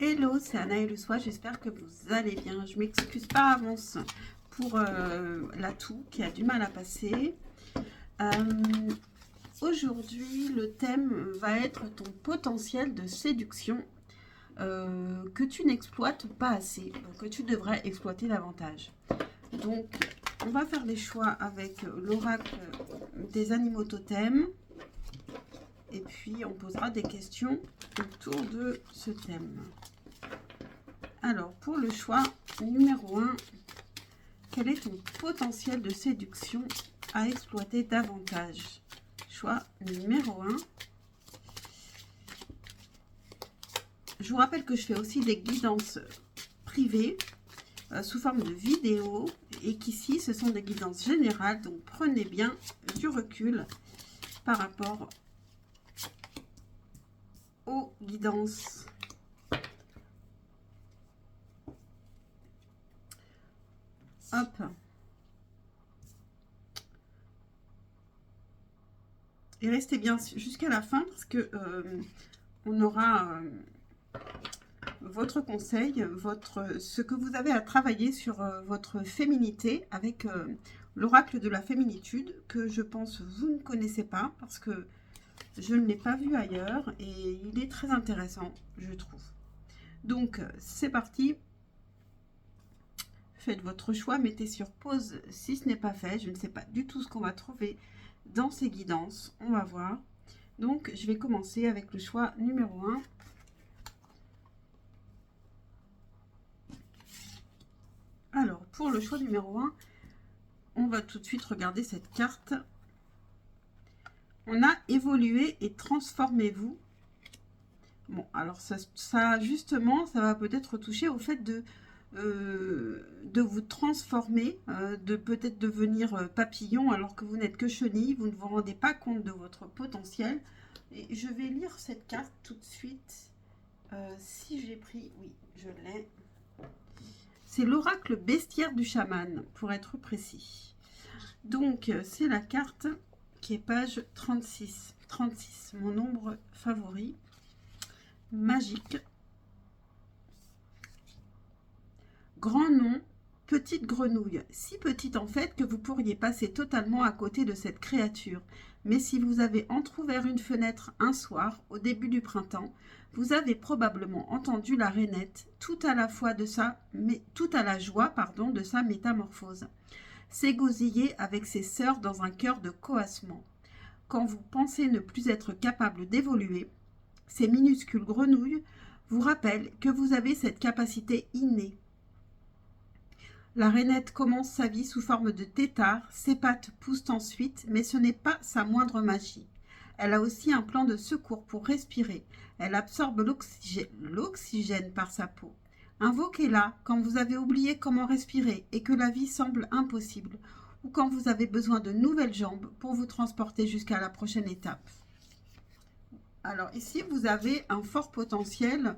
Hello, c'est Anna et le soir, j'espère que vous allez bien. Je m'excuse par avance pour la toux qui a du mal à passer. Euh, Aujourd'hui, le thème va être ton potentiel de séduction que tu n'exploites pas assez, que tu devrais exploiter davantage. Donc, on va faire les choix avec l'oracle des animaux totems. Et puis, on posera des questions autour de ce thème. Alors, pour le choix numéro 1, quel est ton potentiel de séduction à exploiter davantage? Choix numéro 1. Je vous rappelle que je fais aussi des guidances privées sous forme de vidéo et qu'ici, ce sont des guidances générales. Donc, prenez bien du recul par rapport aux guidances. Hop. Et restez bien jusqu'à la fin parce que on aura votre conseil, ce que vous avez à travailler sur votre féminité avec l'oracle de la féminitude que je pense vous ne connaissez pas parce que je ne l'ai pas vu ailleurs et il est très intéressant, je trouve. Donc, c'est parti. Faites votre choix, mettez sur pause si ce n'est pas fait. Je ne sais pas du tout ce qu'on va trouver dans ces guidances. On va voir. Donc, je vais commencer avec le choix numéro 1. Alors, pour le choix numéro 1, on va tout de suite regarder cette carte. On a évolué et transformez-vous. Bon, alors ça justement, ça va peut-être toucher au fait de vous transformer, de peut-être devenir papillon alors que vous n'êtes que chenille, vous ne vous rendez pas compte de votre potentiel. Et je vais lire cette carte tout de suite. Si j'ai pris, oui, je l'ai. C'est l'oracle bestiaire du chaman, pour être précis. Donc, c'est la carte qui est page 36. 36, mon nombre favori. Magique. Grand nom, petite grenouille. Si petite en fait que vous pourriez passer totalement à côté de cette créature. Mais si vous avez entrouvert une fenêtre un soir, au début du printemps, vous avez probablement entendu la rainette, tout à la joie de sa métamorphose, s'égosiller avec ses sœurs dans un cœur de coassement. Quand vous pensez ne plus être capable d'évoluer, ces minuscules grenouilles vous rappellent que vous avez cette capacité innée. La rainette commence sa vie sous forme de tétard, ses pattes poussent ensuite, mais ce n'est pas sa moindre magie. Elle a aussi un plan de secours pour respirer. Elle absorbe l'oxygène par sa peau. Invoquez-la quand vous avez oublié comment respirer et que la vie semble impossible, ou quand vous avez besoin de nouvelles jambes pour vous transporter jusqu'à la prochaine étape. Alors ici, vous avez un fort potentiel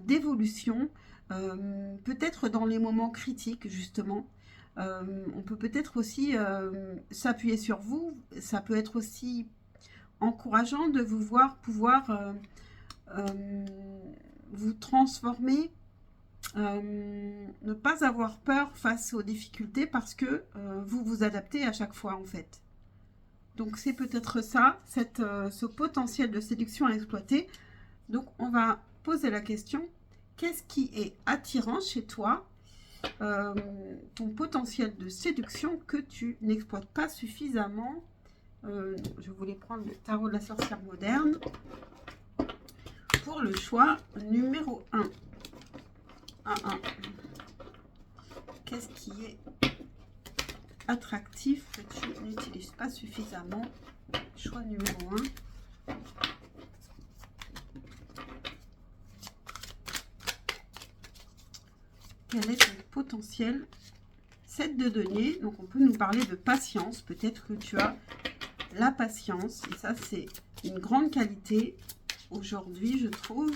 d'évolution, peut-être dans les moments critiques, justement. On peut peut-être aussi s'appuyer sur vous. Ça peut être aussi encourageant de vous voir pouvoir vous transformer, ne pas avoir peur face aux difficultés parce que vous vous adaptez à chaque fois, en fait. Donc, c'est peut-être ça, ce potentiel de séduction à exploiter. Donc, on va poser la question, qu'est-ce qui est attirant chez toi, ton potentiel de séduction que tu n'exploites pas suffisamment? Je voulais prendre le tarot de la sorcière moderne pour le choix numéro 1. Qu'est-ce qui est attractif que tu n'utilises pas suffisamment? Choix numéro 1. Quel est ton potentiel? 7 de denier, donc on peut nous parler de patience. Peut-être que tu as la patience, et ça c'est une grande qualité aujourd'hui, je trouve.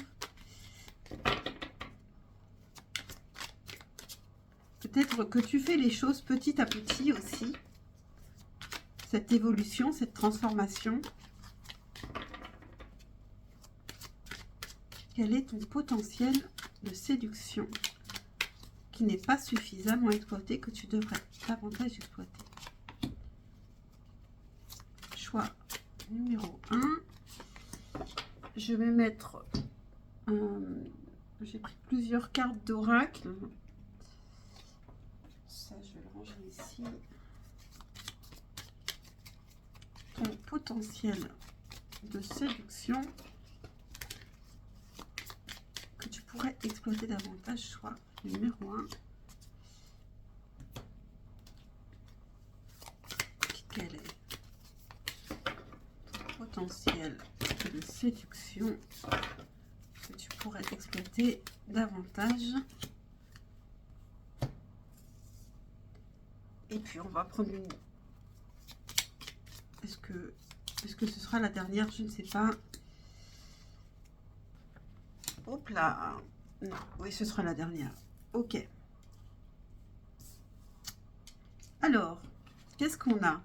Peut-être que tu fais les choses petit à petit aussi. Cette évolution, cette transformation. Quel est ton potentiel de séduction qui n'est pas suffisamment exploité, que tu devrais davantage exploiter. Choix numéro 1. Je vais mettre... j'ai pris plusieurs cartes d'oracle. Ça, je vais le ranger ici. Ton potentiel de séduction que tu pourrais exploiter davantage, choix numéro 1. Quel est ton potentiel de séduction que tu pourrais exploiter davantage? Et puis on va prendre une... Est-ce que ce sera la dernière? Je ne sais pas. Hop là. Non, oui, ce sera la dernière. Ok. Alors, qu'est-ce qu'on a?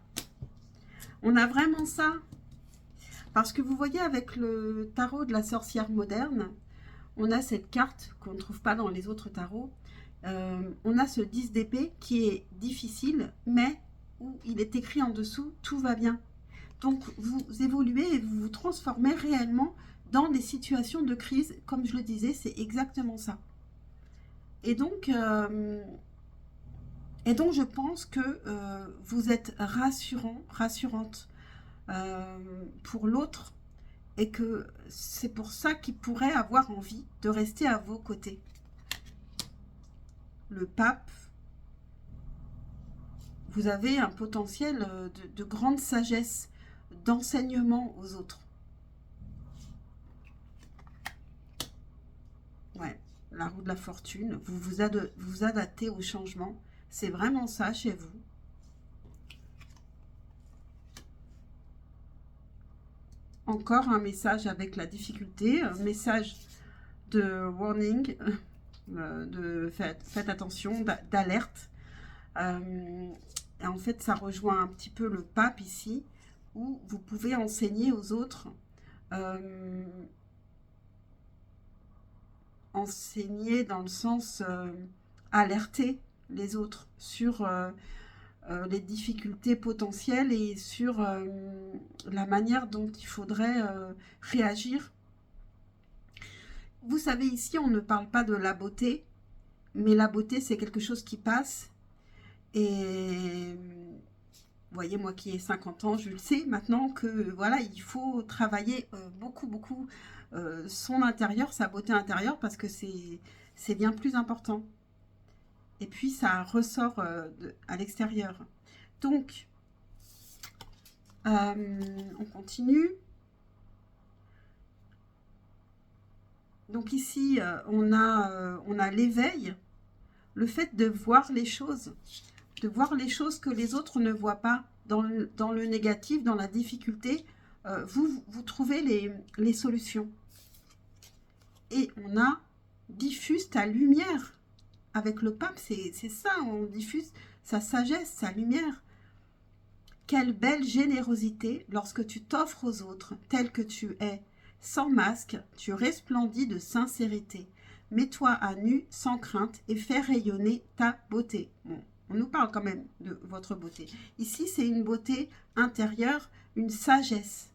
On a vraiment ça. Parce que vous voyez, avec le tarot de la sorcière moderne, on a cette carte qu'on ne trouve pas dans les autres tarots. On a ce 10 d'épée qui est difficile, mais où il est écrit en dessous, tout va bien. Donc, vous évoluez et vous vous transformez réellement dans des situations de crise. Comme je le disais, c'est exactement ça. Et donc je pense que vous êtes rassurante pour l'autre, et que c'est pour ça qu'il pourrait avoir envie de rester à vos côtés. Le pape, vous avez un potentiel de grande sagesse, d'enseignement aux autres. Ouais, la roue de la fortune, vous adaptez au changement. C'est vraiment ça chez vous. Encore un message avec la difficulté, un message de warning, de faites attention, d'alerte. En fait, ça rejoint un petit peu le pape ici, où vous pouvez enseigner aux autres, enseigner dans le sens alerter les autres sur les difficultés potentielles et sur la manière dont il faudrait réagir. Vous savez, ici, on ne parle pas de la beauté, mais la beauté, c'est quelque chose qui passe. Et vous voyez, moi qui ai 50 ans, je le sais maintenant que voilà, il faut travailler beaucoup son intérieur, sa beauté intérieure, parce que c'est bien plus important. Et puis, ça ressort à l'extérieur. Donc, on continue. Donc ici, on a l'éveil, le fait de voir les choses que les autres ne voient pas, dans le négatif, dans la difficulté. Vous trouvez les solutions. Et on a diffuse ta lumière. Avec le pape, c'est ça, on diffuse sa sagesse, sa lumière. Quelle belle générosité lorsque tu t'offres aux autres tel que tu es. Sans masque, tu resplendis de sincérité. Mets-toi à nu, sans crainte, et fais rayonner ta beauté. Bon, on nous parle quand même de votre beauté. Ici, c'est une beauté intérieure, une sagesse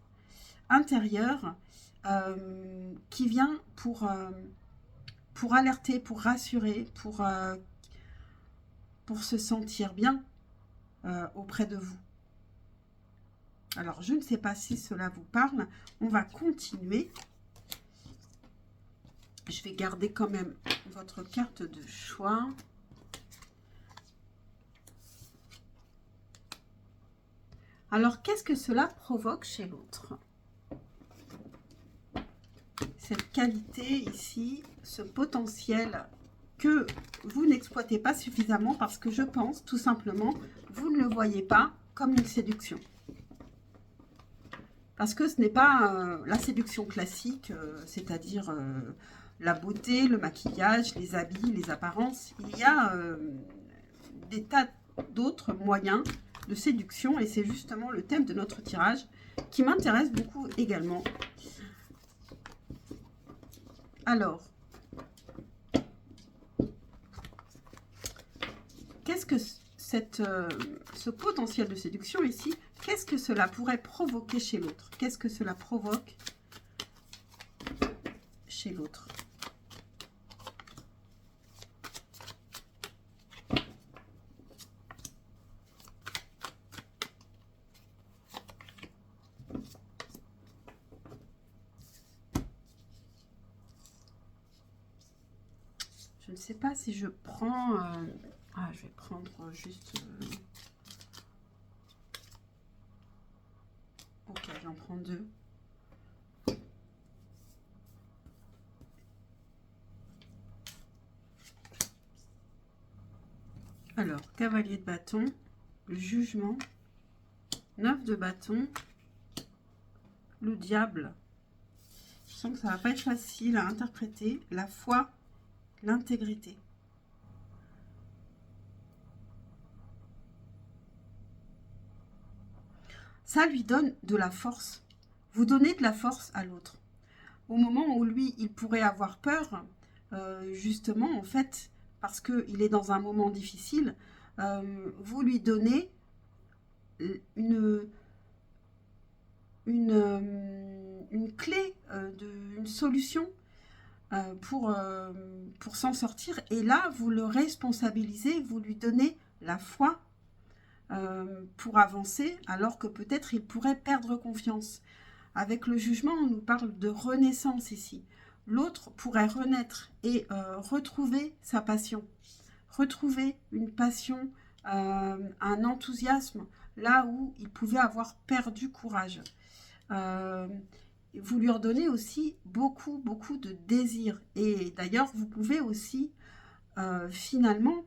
intérieure qui vient pour alerter, pour rassurer, pour se sentir bien auprès de vous. Alors, je ne sais pas si cela vous parle. On va continuer. Je vais garder quand même votre carte de choix. Alors, qu'est-ce que cela provoque chez l'autre? Cette qualité ici, ce potentiel que vous n'exploitez pas suffisamment parce que je pense tout simplement, vous ne le voyez pas comme une séduction. Parce que ce n'est pas la séduction classique, c'est-à-dire la beauté, le maquillage, les habits, les apparences. Il y a des tas d'autres moyens de séduction et c'est justement le thème de notre tirage qui m'intéresse beaucoup également. Alors, que ce potentiel de séduction ici, qu'est-ce que cela pourrait provoquer chez l'autre? Qu'est-ce que cela provoque chez l'autre? Je ne sais pas si je prends... Ah, je vais prendre juste... Ok, j'en prends deux. Alors, cavalier de bâton, jugement, 9 de bâton, le diable. Je sens que ça va pas être facile à interpréter. La foi, l'intégrité. Ça lui donne de la force. Vous donnez de la force à l'autre. Au moment où lui, il pourrait avoir peur, justement, en fait, parce qu'il est dans un moment difficile, vous lui donnez une clé, une solution pour s'en sortir. Et là, vous le responsabilisez, vous lui donnez la foi pour avancer, alors que peut-être il pourrait perdre confiance. Avec le jugement, on nous parle de renaissance ici. L'autre pourrait renaître et retrouver sa passion, retrouver une passion, un enthousiasme, là où il pouvait avoir perdu courage. Vous lui redonnez aussi beaucoup, beaucoup de désir. Et d'ailleurs, vous pouvez aussi, finalement,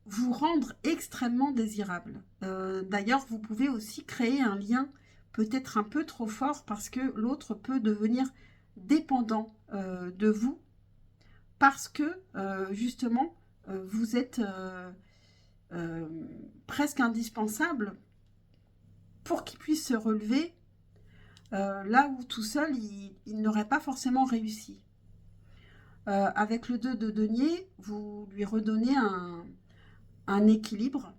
vous rendre extrêmement désirable. D'ailleurs, vous pouvez aussi créer un lien peut-être un peu trop fort parce que l'autre peut devenir dépendant de vous parce que justement vous êtes presque indispensable pour qu'il puisse se relever là où tout seul il n'aurait pas forcément réussi. Avec le 2 de denier, vous lui redonnez un équilibre,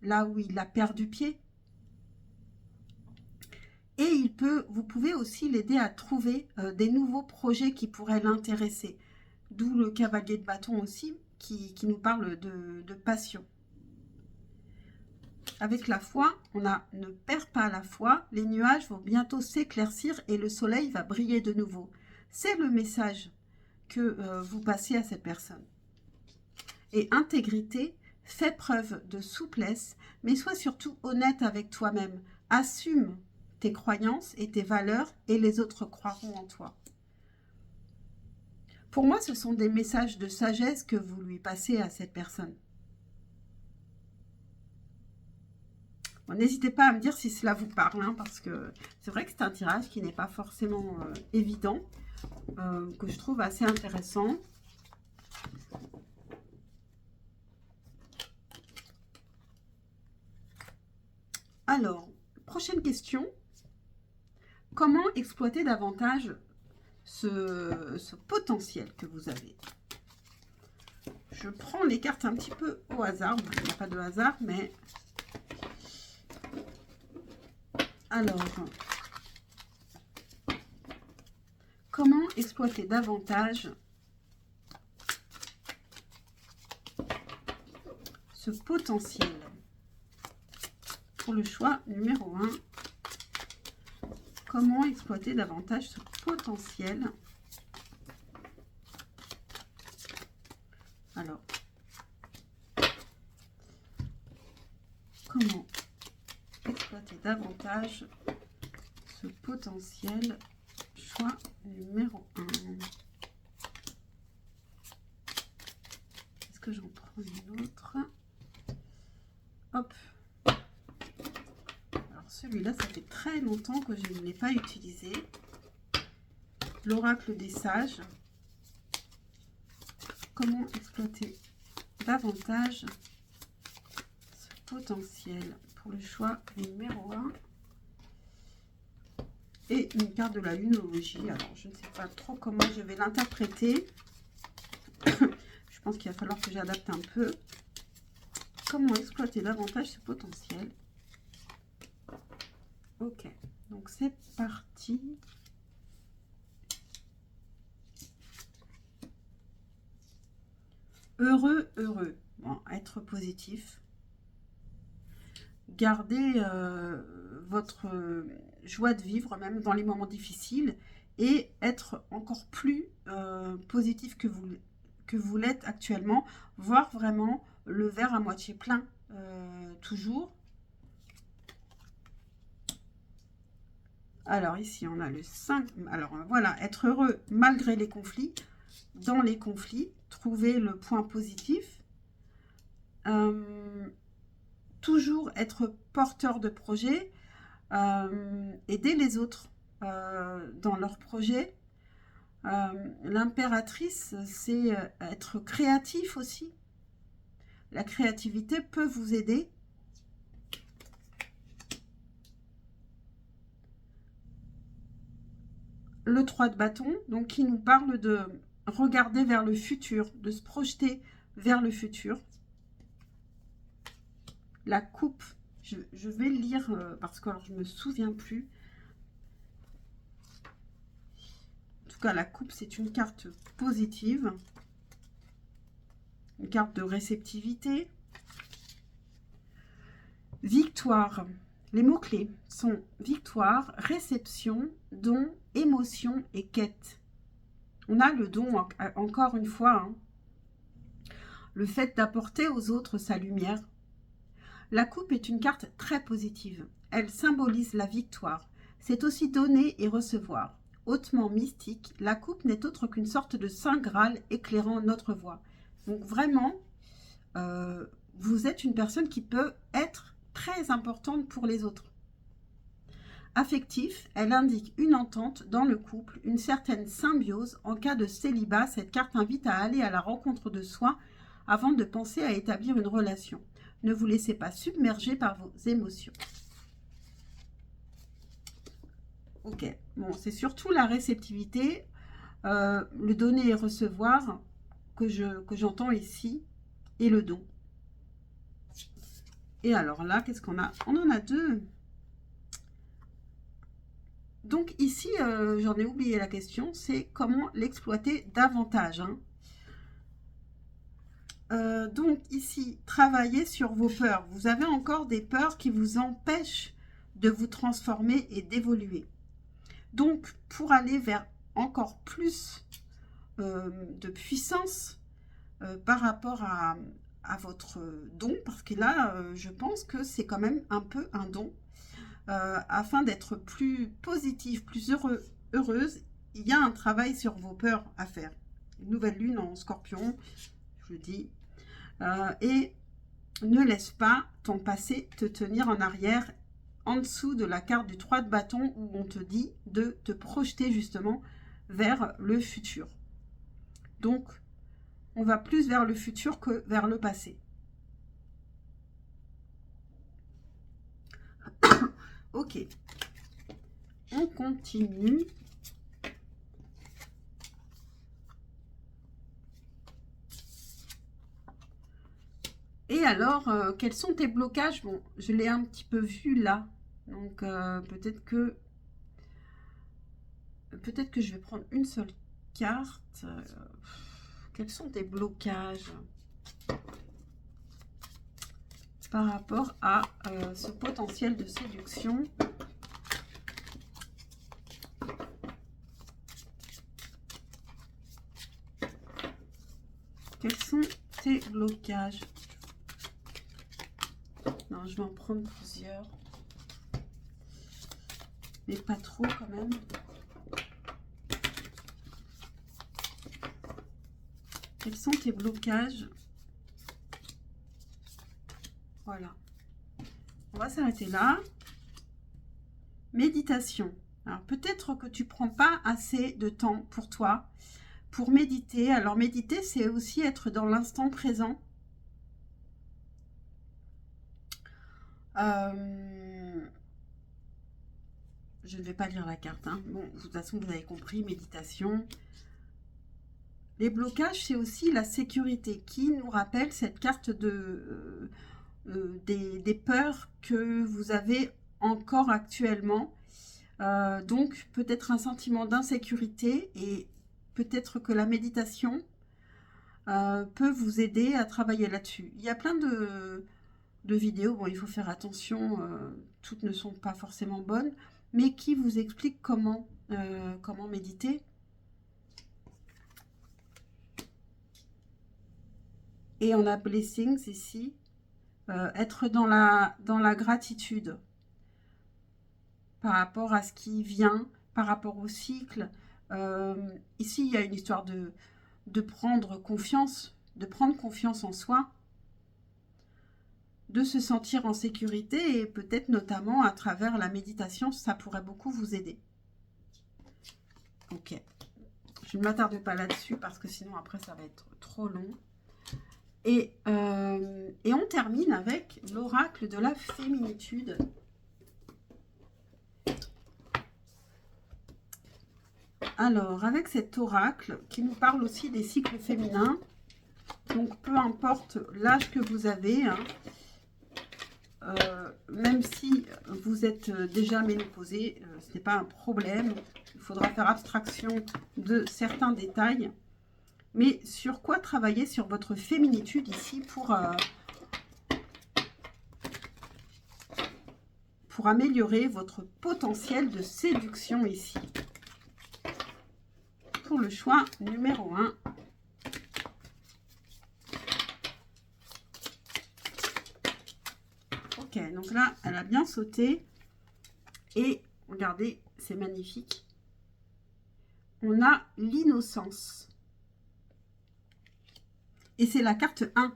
là où il a perdu pied. Et vous pouvez aussi l'aider à trouver des nouveaux projets qui pourraient l'intéresser. D'où le cavalier de bâton aussi, qui nous parle de passion. Avec la foi, ne perd pas la foi, les nuages vont bientôt s'éclaircir et le soleil va briller de nouveau. C'est le message que vous passez à cette personne. Et intégrité, fais preuve de souplesse, mais sois surtout honnête avec toi-même. Assume tes croyances et tes valeurs et les autres croiront en toi. Pour moi, ce sont des messages de sagesse que vous lui passez à cette personne. Bon, n'hésitez pas à me dire si cela vous parle, hein, parce que c'est vrai que c'est un tirage qui n'est pas forcément évident, que je trouve assez intéressant. Alors, prochaine question. Comment exploiter davantage ce potentiel que vous avez? Je prends les cartes un petit peu au hasard. Il n'y a pas de hasard, mais... Alors, comment exploiter davantage ce potentiel? Pour le choix numéro 1, comment exploiter davantage ce potentiel? Alors, comment exploiter davantage ce potentiel? Choix numéro 1. Est-ce que j'en prends une autre? Hop. Alors celui-là, ça fait très longtemps que je ne l'ai pas utilisé. L'oracle des sages. Comment exploiter davantage ce potentiel? Pour le choix numéro 1. Et une carte de la lunologie. Alors, je ne sais pas trop comment je vais l'interpréter. Je pense qu'il va falloir que j'adapte un peu. Comment exploiter davantage ce potentiel? Ok, donc c'est parti. Heureux, heureux. Bon, être positif. Garder votre joie de vivre, même dans les moments difficiles, et être encore plus positif que vous l'êtes actuellement, voir vraiment le verre à moitié plein toujours. Alors ici, on a le 5. Alors voilà, être heureux malgré les conflits. Dans les conflits, trouver le point positif. Toujours être porteur de projet. Aider les autres dans leurs projets. L'impératrice, c'est être créatif aussi. La créativité peut vous aider. Le 3 de bâton, donc qui nous parle de regarder vers le futur, de se projeter vers le futur. La coupe, je vais le lire parce que alors, je ne me souviens plus. En tout cas, la coupe, c'est une carte positive. Une carte de réceptivité. Victoire. Les mots-clés sont victoire, réception, don, émotion et quête. On a le don, encore une fois, hein. Le fait d'apporter aux autres sa lumière. La coupe est une carte très positive. Elle symbolise la victoire. C'est aussi donner et recevoir. Hautement mystique, la coupe n'est autre qu'une sorte de saint Graal éclairant notre voie. Donc vraiment, vous êtes une personne qui peut être très importante pour les autres. Affectif, elle indique une entente dans le couple, une certaine symbiose. En cas de célibat, cette carte invite à aller à la rencontre de soi avant de penser à établir une relation. Ne vous laissez pas submerger par vos émotions. Ok, bon, c'est surtout la réceptivité, le donner et recevoir que j'entends ici, et le don. Et alors là, qu'est-ce qu'on a? On en a deux. Donc ici, j'en ai oublié la question, c'est comment l'exploiter davantage, hein. Donc ici, travaillez sur vos peurs. Vous avez encore des peurs qui vous empêchent de vous transformer et d'évoluer. Donc, pour aller vers encore plus de puissance par rapport à votre don, parce que là, je pense que c'est quand même un peu un don, afin d'être plus positive, plus heureuse, il y a un travail sur vos peurs à faire. Une nouvelle lune en scorpion, je le dis. Et ne laisse pas ton passé te tenir en arrière, en dessous de la carte du 3 de bâton où on te dit de te projeter justement vers le futur. Donc, on va plus vers le futur que vers le passé. Ok, on continue. Et alors, quels sont tes blocages? Bon, je l'ai un petit peu vu là. Donc, peut-être que je vais prendre une seule carte. Quels sont tes blocages par rapport à ce potentiel de séduction? Quels sont tes blocages? Non, je vais en prendre plusieurs. Mais pas trop quand même. Quels sont tes blocages? Voilà. On va s'arrêter là. Méditation. Alors peut-être que tu ne prends pas assez de temps pour toi, pour méditer. Alors méditer, c'est aussi être dans l'instant présent. Je ne vais pas lire la carte, hein. Bon, de toute façon, vous avez compris, méditation. Les blocages, c'est aussi la sécurité qui nous rappelle cette carte des peurs que vous avez encore actuellement. Donc, peut-être un sentiment d'insécurité et peut-être que la méditation peut vous aider à travailler là-dessus. Il y a plein de vidéos, bon, il faut faire attention, toutes ne sont pas forcément bonnes, mais qui vous expliquent comment méditer. Et on a blessings ici, être dans la gratitude par rapport à ce qui vient, par rapport au cycle. Ici, il y a une histoire de prendre confiance en soi, de se sentir en sécurité et peut-être notamment à travers la méditation, ça pourrait beaucoup vous aider. Ok, je ne m'attarde pas là-dessus parce que sinon après ça va être trop long. Et on termine avec l'oracle de la féminitude. Alors, avec cet oracle qui nous parle aussi des cycles féminins, donc peu importe l'âge que vous avez, hein, même si vous êtes déjà ménopausée, ce n'est pas un problème. Il faudra faire abstraction de certains détails. Mais sur quoi travailler sur votre féminitude ici pour améliorer votre potentiel de séduction ici. Pour le choix numéro 1. Ok, donc là, elle a bien sauté. Et regardez, c'est magnifique. On a l'innocence. Et c'est la carte 1.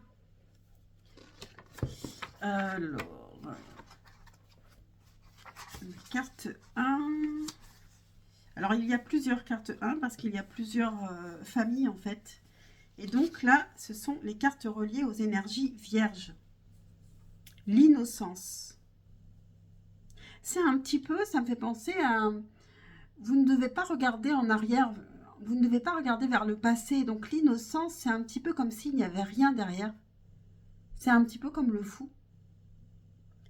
Alors, carte 1. Alors, il y a plusieurs cartes 1 parce qu'il y a plusieurs familles en fait. Et donc là, ce sont les cartes reliées aux énergies vierges. L'innocence. C'est un petit peu, ça me fait penser à... Vous ne devez pas regarder en arrière, vous ne devez pas regarder vers le passé. Donc l'innocence, c'est un petit peu comme s'il n'y avait rien derrière. C'est un petit peu comme le fou.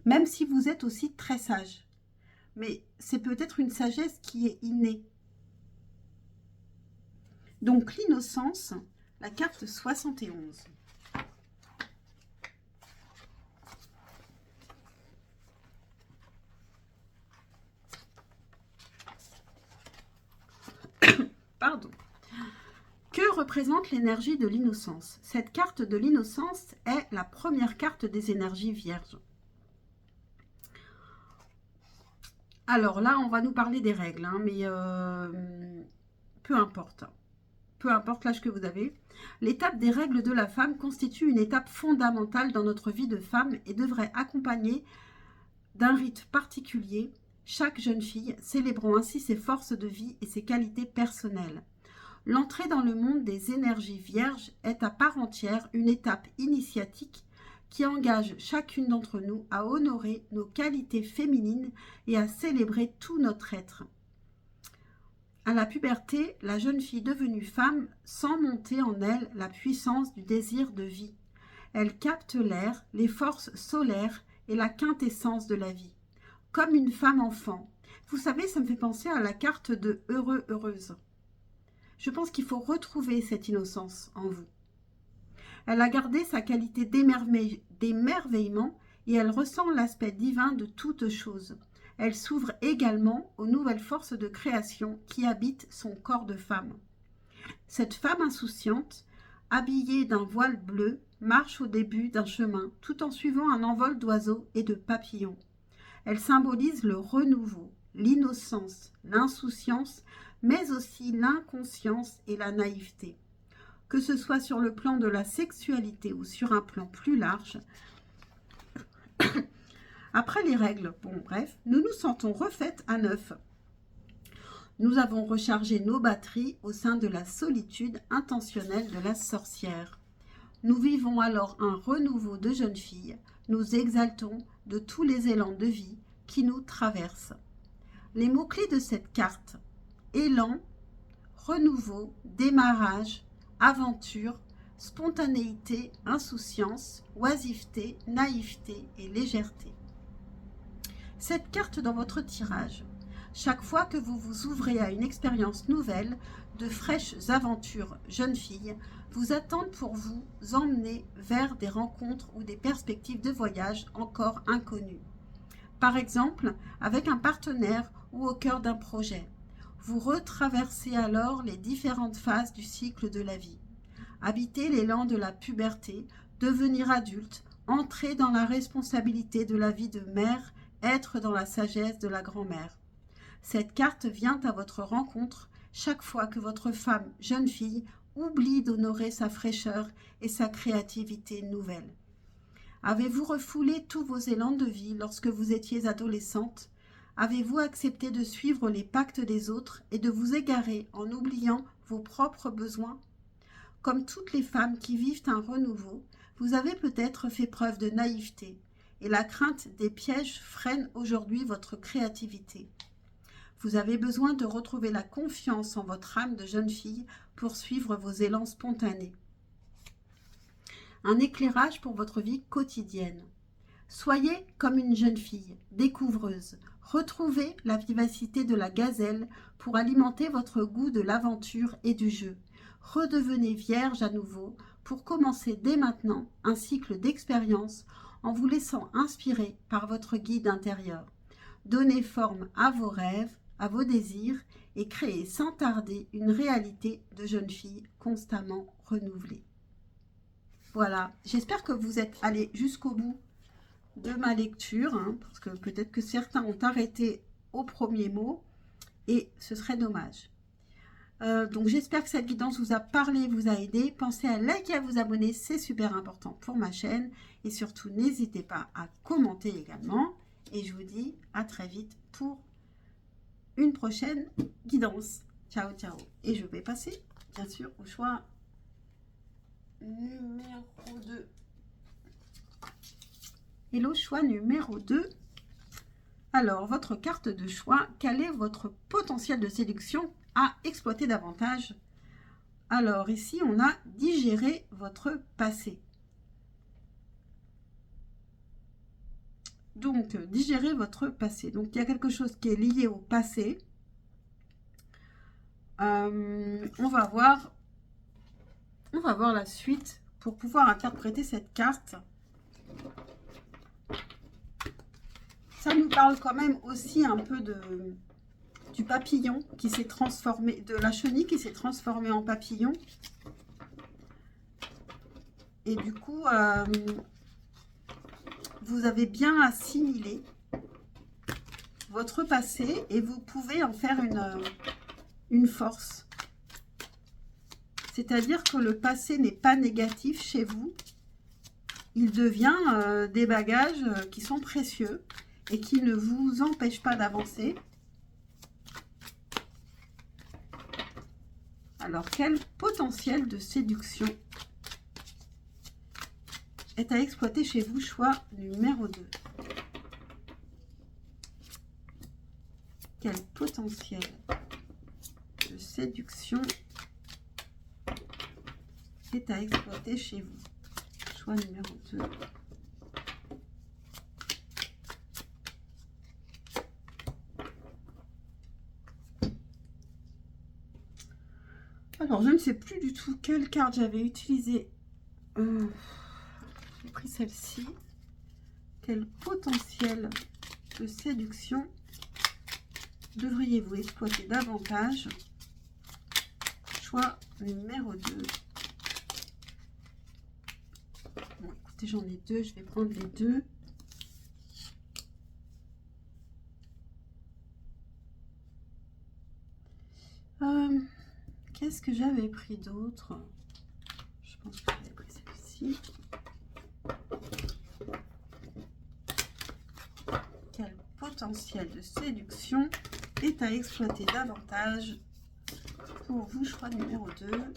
Même si vous êtes aussi très sage. Mais c'est peut-être une sagesse qui est innée. Donc l'innocence, la carte 71. Pardon. Que représente l'énergie de l'innocence? Cette carte de l'innocence est la première carte des énergies vierges. Alors là, on va nous parler des règles, hein, mais peu importe. Peu importe l'âge que vous avez. L'étape des règles de la femme constitue une étape fondamentale dans notre vie de femme et devrait accompagner d'un rite particulier chaque jeune fille, célébrant ainsi ses forces de vie et ses qualités personnelles. L'entrée dans le monde des énergies vierges est à part entière une étape initiatique qui engage chacune d'entre nous à honorer nos qualités féminines et à célébrer tout notre être. À la puberté, la jeune fille devenue femme sent monter en elle la puissance du désir de vie. Elle capte l'air, les forces solaires et la quintessence de la vie. Comme une femme enfant. Vous savez, ça me fait penser à la carte de heureux, heureuse. Je pense qu'il faut retrouver cette innocence en vous. Elle a gardé sa qualité d'émerveillement et elle ressent l'aspect divin de toute chose. Elle s'ouvre également aux nouvelles forces de création qui habitent son corps de femme. Cette femme insouciante, habillée d'un voile bleu, marche au début d'un chemin tout en suivant un envol d'oiseaux et de papillons. Elle symbolise le renouveau, l'innocence, l'insouciance, mais aussi l'inconscience et la naïveté. Que ce soit sur le plan de la sexualité ou sur un plan plus large. Après les règles, bon bref, nous nous sentons refaites à neuf. Nous avons rechargé nos batteries au sein de la solitude intentionnelle de la sorcière. Nous vivons alors un renouveau de jeune fille. Nous exaltons de tous les élans de vie qui nous traversent. Les mots-clés de cette carte: élan, renouveau, démarrage, aventure, spontanéité, insouciance, oisiveté, naïveté et légèreté. Cette carte dans votre tirage. Chaque fois que vous vous ouvrez à une expérience nouvelle, de fraîches aventures jeunes filles vous attendent pour vous emmener vers des rencontres ou des perspectives de voyage encore inconnues. Par exemple, avec un partenaire ou au cœur d'un projet. Vous retraversez alors les différentes phases du cycle de la vie. Habiter l'élan de la puberté, devenir adulte, entrer dans la responsabilité de la vie de mère, être dans la sagesse de la grand-mère. Cette carte vient à votre rencontre chaque fois que votre femme, jeune fille, oublie d'honorer sa fraîcheur et sa créativité nouvelle. Avez-vous refoulé tous vos élans de vie lorsque vous étiez adolescente? Avez-vous accepté de suivre les pactes des autres et de vous égarer en oubliant vos propres besoins? Comme toutes les femmes qui vivent un renouveau, vous avez peut-être fait preuve de naïveté et la crainte des pièges freine aujourd'hui votre créativité. Vous avez besoin de retrouver la confiance en votre âme de jeune fille pour suivre vos élans spontanés. Un éclairage pour votre vie quotidienne. Soyez comme une jeune fille, découvreuse. Retrouvez la vivacité de la gazelle pour alimenter votre goût de l'aventure et du jeu. Redevenez vierge à nouveau pour commencer dès maintenant un cycle d'expérience en vous laissant inspirer par votre guide intérieur. Donnez forme à vos rêves, à vos désirs et créez sans tarder une réalité de jeune fille constamment renouvelée. Voilà, j'espère que vous êtes allés jusqu'au bout de ma lecture, parce que peut-être que certains ont arrêté au premier mot et ce serait dommage. Donc j'espère que cette guidance vous a parlé, vous a aidé. Pensez à liker, à vous abonner, c'est super important pour ma chaîne. Et surtout, n'hésitez pas à commenter également. Et je vous dis à très vite pour une prochaine guidance. Ciao, ciao. Et je vais passer, bien sûr, au choix numéro 2. Et le choix numéro 2. Alors, votre carte de choix, quel est votre potentiel de séduction à exploiter davantage? Alors, ici, on a digéré votre passé. Donc, digérer votre passé. Donc, il y a quelque chose qui est lié au passé. On va voir la suite pour pouvoir interpréter cette carte. Ça nous parle quand même aussi un peu du papillon qui s'est transformé, de la chenille qui s'est transformée en papillon. Et du coup, vous avez bien assimilé votre passé et vous pouvez en faire une force. C'est-à-dire que le passé n'est pas négatif chez vous. Il devient des bagages qui sont précieux et qui ne vous empêchent pas d'avancer. Alors, quel potentiel de séduction est à exploiter chez vous? Choix numéro 2. Quel potentiel de séduction est à exploiter chez vous? Choix numéro 2. Alors, je ne sais plus du tout quelle carte j'avais utilisée. J'ai pris celle-ci. Quel potentiel de séduction devriez-vous exploiter davantage? Choix numéro 2. Bon, écoutez, j'en ai deux. Je vais prendre les deux. Qu'est-ce que j'avais pris d'autre? Je pense que j'avais pris celle-ci. Quel potentiel de séduction est à exploiter davantage pour vous? Choix numéro 2.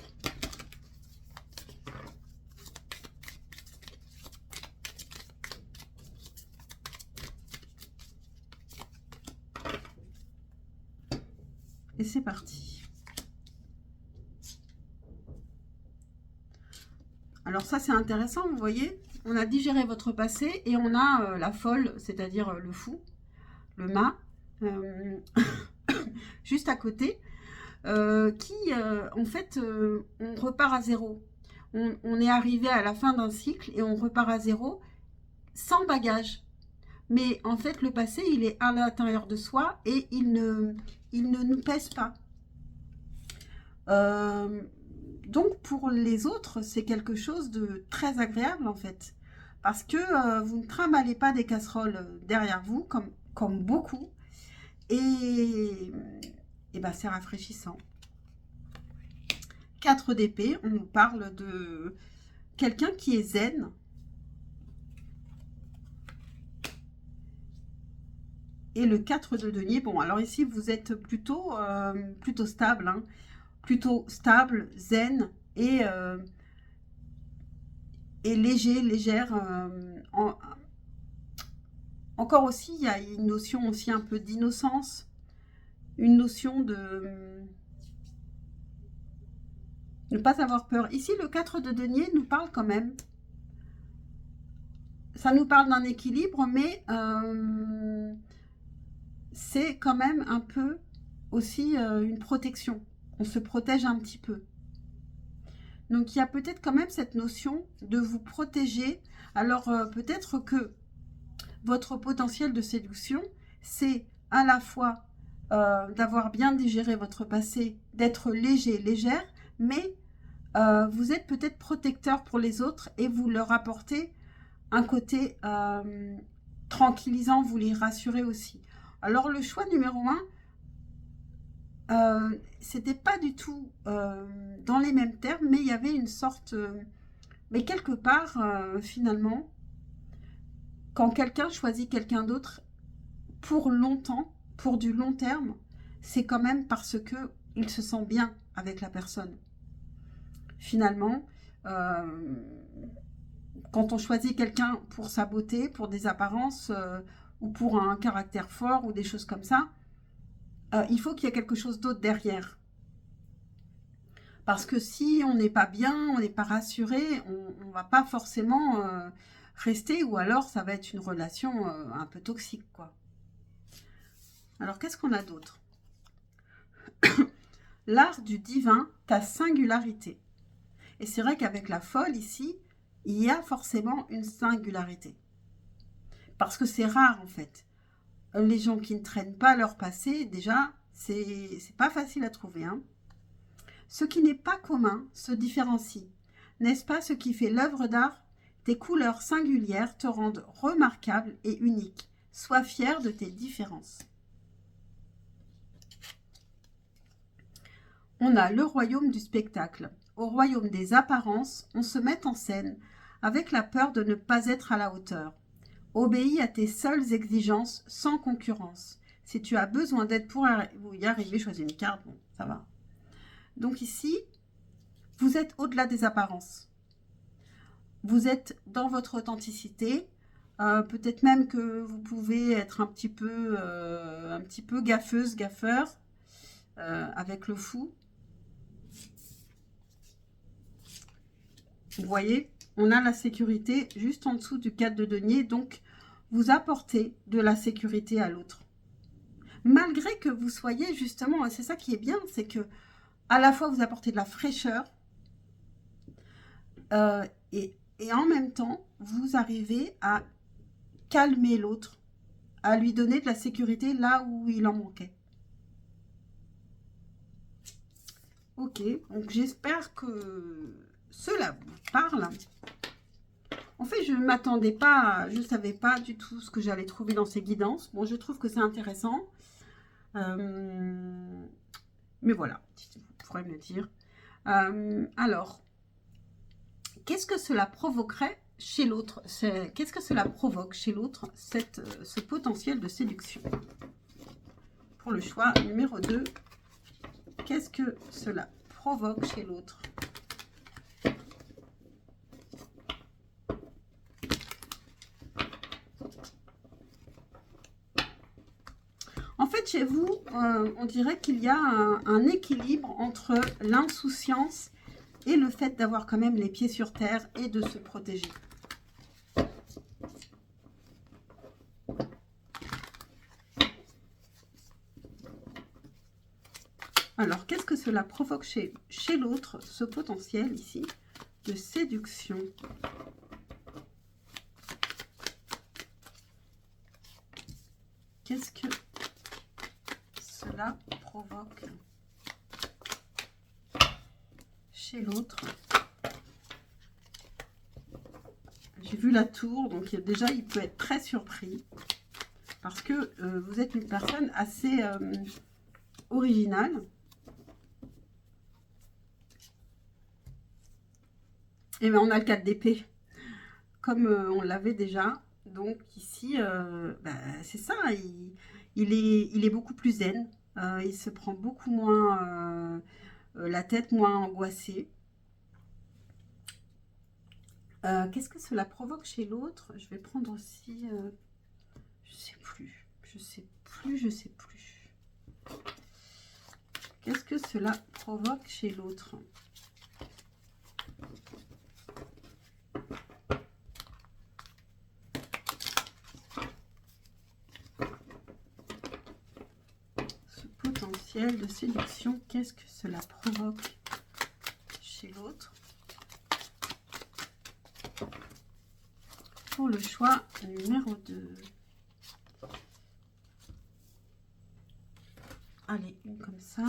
Et c'est parti. Alors ça, c'est intéressant, vous voyez. On a digéré votre passé et on a la folle, c'est-à-dire le fou, le mât, juste à côté, en fait, on repart à zéro. On est arrivé à la fin d'un cycle et on repart à zéro sans bagage. Mais en fait, le passé, il est à l'intérieur de soi et il ne nous pèse pas. Donc, pour les autres, c'est quelque chose de très agréable, en fait. Parce que vous ne trimballez pas des casseroles derrière vous, comme beaucoup. Et ben, c'est rafraîchissant. 4 d'épée, on nous parle de quelqu'un qui est zen. Et le 4 de denier, bon, alors ici, vous êtes plutôt stable, hein, plutôt stable, zen et léger, légère. Encore aussi, il y a une notion aussi un peu d'innocence, une notion de ne pas avoir peur. Ici, le 4 de denier nous parle quand même. Ça nous parle d'un équilibre, mais c'est quand même un peu aussi une protection. On se protège un petit peu. Donc, il y a peut-être quand même cette notion de vous protéger. Alors, peut-être que votre potentiel de séduction, c'est à la fois d'avoir bien digéré votre passé, d'être léger, légère, mais vous êtes peut-être protecteur pour les autres et vous leur apportez un côté tranquillisant, vous les rassurez aussi. Alors, le choix numéro 1, c'était pas du tout dans les mêmes termes, mais il y avait une sorte... mais quelque part, finalement, quand quelqu'un choisit quelqu'un d'autre pour longtemps, pour du long terme, c'est quand même parce que il se sent bien avec la personne. Finalement, quand on choisit quelqu'un pour sa beauté, pour des apparences ou pour un caractère fort ou des choses comme ça, il faut qu'il y ait quelque chose d'autre derrière. Parce que si on n'est pas bien, on n'est pas rassuré, on ne va pas forcément rester, ou alors ça va être une relation un peu toxique, quoi. Alors, qu'est-ce qu'on a d'autre? L'art du divin, ta singularité. Et c'est vrai qu'avec la folle, ici, il y a forcément une singularité. Parce que c'est rare, en fait. Les gens qui ne traînent pas leur passé, déjà, c'est pas facile à trouver, hein. Ce qui n'est pas commun se différencie. N'est-ce pas ce qui fait l'œuvre d'art? Tes couleurs singulières te rendent remarquable et unique. Sois fier de tes différences. On a le royaume du spectacle. Au royaume des apparences, on se met en scène avec la peur de ne pas être à la hauteur. Obéis à tes seules exigences sans concurrence. Si tu as besoin d'aide pour y arriver, choisis une carte, bon, ça va. Donc ici, vous êtes au-delà des apparences. Vous êtes dans votre authenticité. Peut-être même que vous pouvez être un petit peu gaffeuse, gaffeur, avec le fou. Vous voyez, on a la sécurité juste en dessous du 4 de denier. Donc, vous apportez de la sécurité à l'autre. Malgré que vous soyez justement, et c'est ça qui est bien, c'est que à la fois vous apportez de la fraîcheur et en même temps, vous arrivez à calmer l'autre, à lui donner de la sécurité là où il en manquait. Ok, donc j'espère que cela vous parle. En fait, je ne m'attendais pas, je ne savais pas du tout ce que j'allais trouver dans ces guidances. Bon, je trouve que c'est intéressant. Mais voilà, vous pourrez me dire. Alors, qu'est-ce que cela provoquerait chez l'autre? Qu'est-ce que cela provoque chez l'autre, ce potentiel de séduction? Pour le choix numéro 2, qu'est-ce que cela provoque chez l'autre? En fait, chez vous, on dirait qu'il y a un équilibre entre l'insouciance et le fait d'avoir quand même les pieds sur terre et de se protéger. Alors, qu'est-ce que cela provoque chez l'autre, ce potentiel ici de séduction? Qu'est-ce que cela provoque chez l'autre? J'ai vu la tour, donc déjà, il peut être très surpris parce que vous êtes une personne assez originale. Et bien, on a le 4 d'épée, comme on l'avait déjà. Donc ici, c'est ça, il est beaucoup plus zen. Il se prend beaucoup moins la tête, moins angoissée. Qu'est-ce que cela provoque chez l'autre? Je vais prendre aussi... je sais plus. Qu'est-ce que cela provoque chez l'autre? Potentiel de séduction, qu'est-ce que cela provoque chez l'autre? Pour le choix numéro 2. Allez, une comme ça.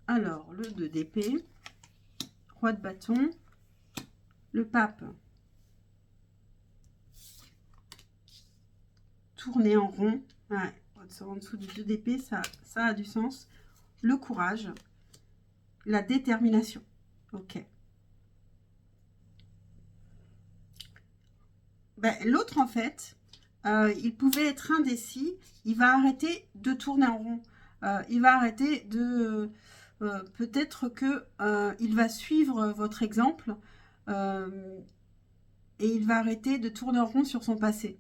Alors, le 2 d'épée, roi de bâton, le pape, tourner en rond, ouais, en dessous du 2 d'épée, ça a du sens, le courage, la détermination, ok. Ben, l'autre, en fait, il pouvait être indécis, il va arrêter de tourner en rond, il va arrêter de... peut-être que il va suivre votre exemple et il va arrêter de tourner en rond sur son passé.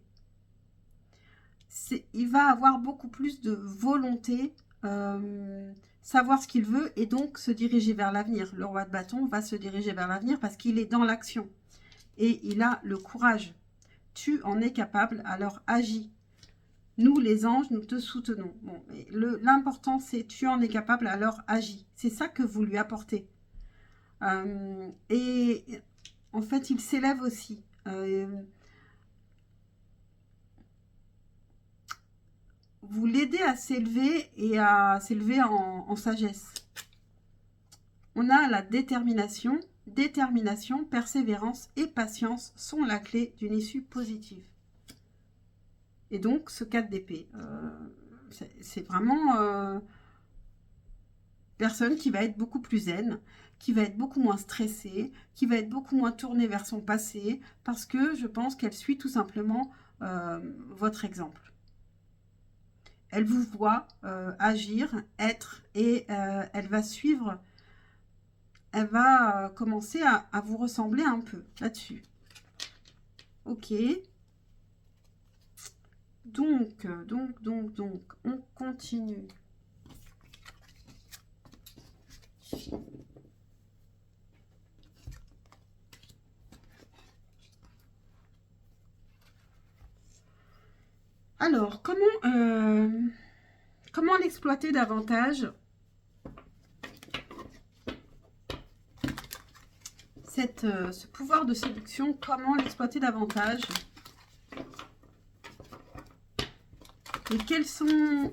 Il va avoir beaucoup plus de volonté, savoir ce qu'il veut et donc se diriger vers l'avenir. Le roi de bâton va se diriger vers l'avenir parce qu'il est dans l'action et il a le courage. Tu en es capable, alors agis. Nous, les anges, nous te soutenons. Bon, l'important, c'est tu en es capable, alors agis. C'est ça que vous lui apportez. Et en fait, il s'élève aussi. Vous l'aidez à s'élever et à s'élever en sagesse. On a la détermination. Détermination, persévérance et patience sont la clé d'une issue positive. Et donc, ce 4 d'épée, c'est vraiment personne qui va être beaucoup plus zen, qui va être beaucoup moins stressée, qui va être beaucoup moins tournée vers son passé, parce que je pense qu'elle suit tout simplement votre exemple. Elle vous voit agir, être, et elle va suivre, elle va commencer à vous ressembler un peu là-dessus. Ok. Donc, on continue. Alors, comment l'exploiter davantage? Ce pouvoir de séduction, comment l'exploiter davantage? Et quels sont...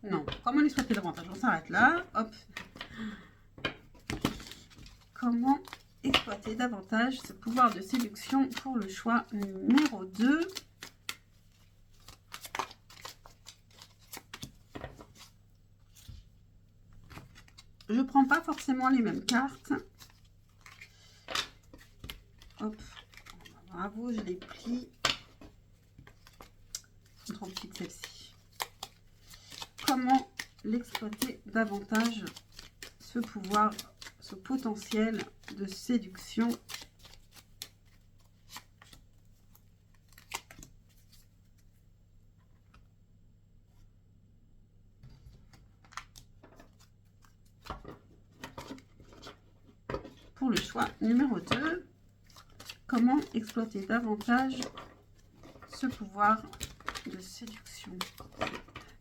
Non, comment l'exploiter davantage? On s'arrête là. Hop. Comment exploiter davantage ce pouvoir de séduction pour le choix numéro 2? Je ne prends pas forcément les mêmes cartes. Hop. Bravo, je les plie. Trop petite celle-ci. comment l'exploiter davantage, ce pouvoir, ce potentiel de séduction. Pour le choix numéro 2, comment exploiter davantage ce pouvoir de séduction.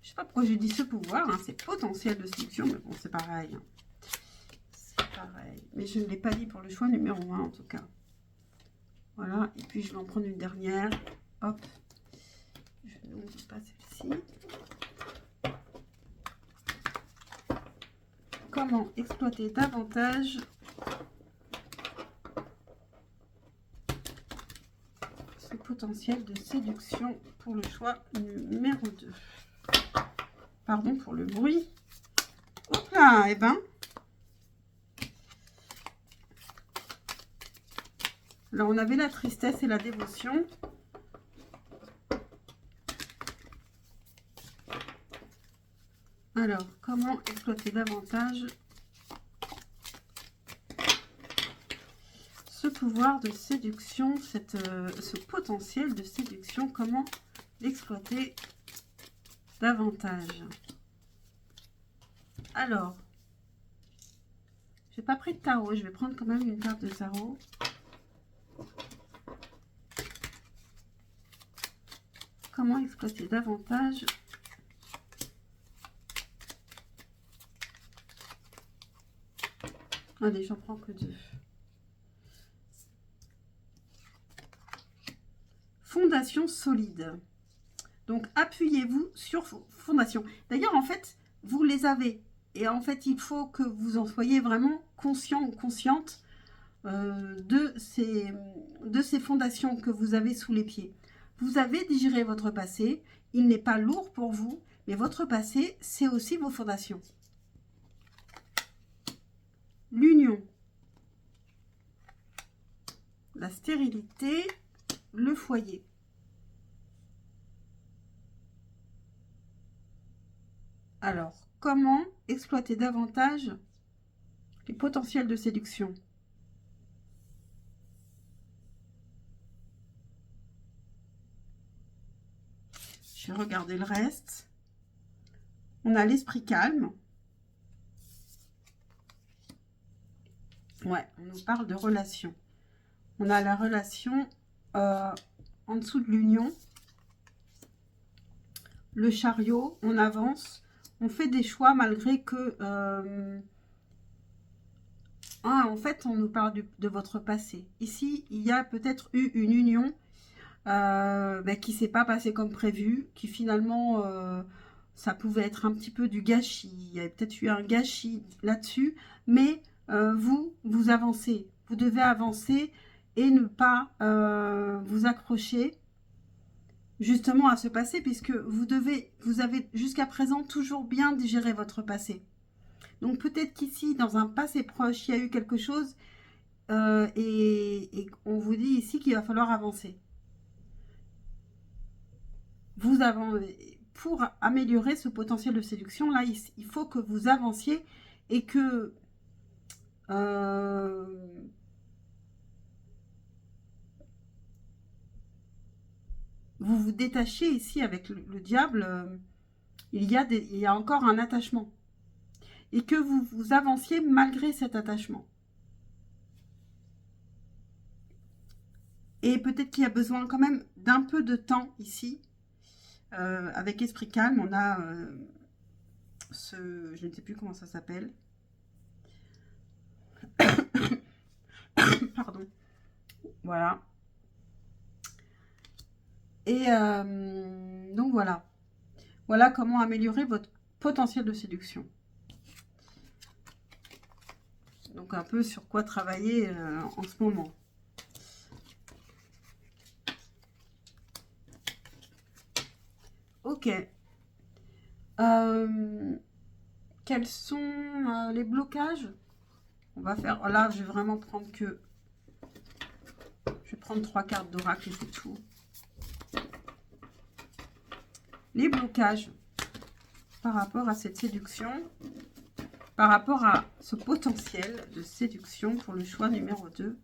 Je sais pas pourquoi j'ai dit ce pouvoir, hein, c'est potentiel de séduction, mais bon, c'est pareil. C'est pareil. Mais je ne l'ai pas dit pour le choix numéro 1 en tout cas. Voilà, et puis je vais en prendre une dernière. Hop, je n'oublie pas celle-ci. Comment exploiter davantage ce potentiel de séduction pour le choix numéro 2. Pardon pour le bruit. Hop là, et ben. Là, on avait la tristesse et la dévotion. Alors, comment exploiter davantage ce pouvoir de séduction, ce potentiel de séduction, comment l'exploiter davantage? Alors, j'ai pas pris de tarot, je vais prendre quand même une carte de tarot. Comment exploiter davantage allez, j'en prends que 2. Fondation solide. Donc, appuyez-vous sur vos fondations. D'ailleurs, en fait, vous les avez. Et en fait, il faut que vous en soyez vraiment conscient ou consciente de ces fondations que vous avez sous les pieds. Vous avez digéré votre passé. Il n'est pas lourd pour vous, mais votre passé, c'est aussi vos fondations. L'union, la stérilité, le foyer. Alors, comment exploiter davantage les potentiels de séduction? Je vais regarder le reste. On a l'esprit calme. Ouais, on nous parle de relation. On a la relation en dessous de l'union. Le chariot, on avance. On fait des choix malgré que... en fait, on nous parle de votre passé. Ici, il y a peut-être eu une union qui ne s'est pas passée comme prévu, qui finalement, ça pouvait être un petit peu du gâchis. Il y a peut-être eu un gâchis là-dessus, mais vous avancez. Vous devez avancer et ne pas vous accrocher justement à ce passé, puisque vous avez jusqu'à présent toujours bien digéré votre passé. Donc peut-être qu'ici, dans un passé proche, il y a eu quelque chose et on vous dit ici qu'il va falloir avancer. Vous avez, pour améliorer ce potentiel de séduction, là, il faut que vous avanciez et que vous vous détachiez ici avec le diable. Il y a encore un attachement. Et que vous avanciez malgré cet attachement. Et peut-être qu'il y a besoin quand même d'un peu de temps ici. Avec Esprit Calme, on a je ne sais plus comment ça s'appelle. Pardon. Voilà. Et donc voilà. Voilà comment améliorer votre potentiel de séduction. Donc un peu sur quoi travailler en ce moment. Ok. Quels sont les blocages? On va faire... Là, je vais vraiment prendre que... Je vais prendre 3 cartes d'oracle et c'est tout. Les blocages par rapport à cette séduction, par rapport à ce potentiel de séduction pour le choix numéro 2.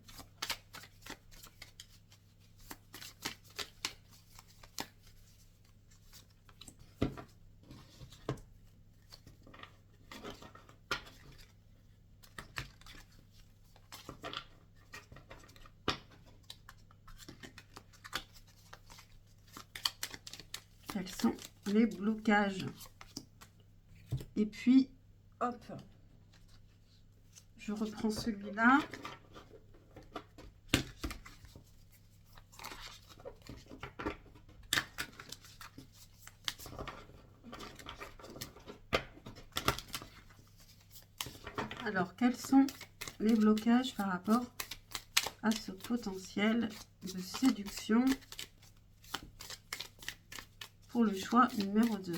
Quels sont les blocages? Et puis, hop, je reprends celui-là. Alors, quels sont les blocages par rapport à ce potentiel de séduction pour le choix numéro 2?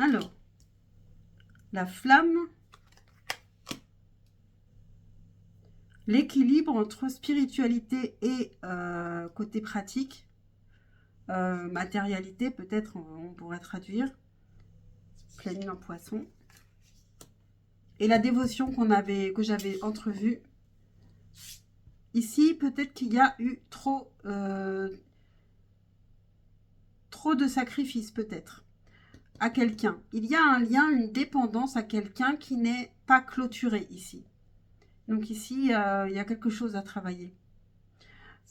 Alors, la flamme, l'équilibre entre spiritualité et côté pratique, matérialité peut-être, on pourrait traduire, pleine lune en poisson, et la dévotion que j'avais entrevue. Ici, peut-être qu'il y a eu trop de sacrifices, peut-être, à quelqu'un. Il y a un lien, une dépendance à quelqu'un qui n'est pas clôturé ici. Donc ici, il y a quelque chose à travailler.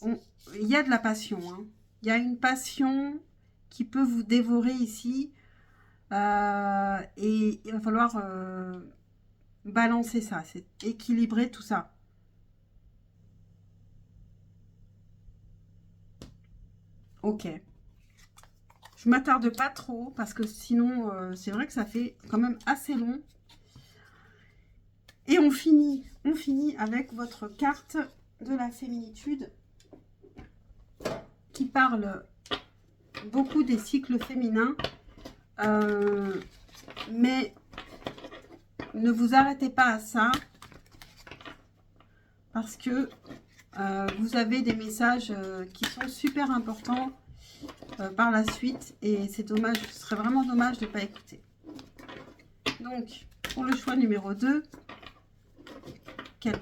Il y a de la passion. Hein. Il y a une passion qui peut vous dévorer ici. Et il va falloir balancer ça. C'est équilibrer tout ça. Ok. Je m'attarde pas trop parce que sinon, c'est vrai que ça fait quand même assez long. Et on finit avec votre carte de la féminitude qui parle beaucoup des cycles féminins. Mais ne vous arrêtez pas à ça parce que vous avez des messages qui sont super importants par la suite et c'est dommage, ce serait vraiment dommage de ne pas écouter. Donc, pour le choix numéro 2, quel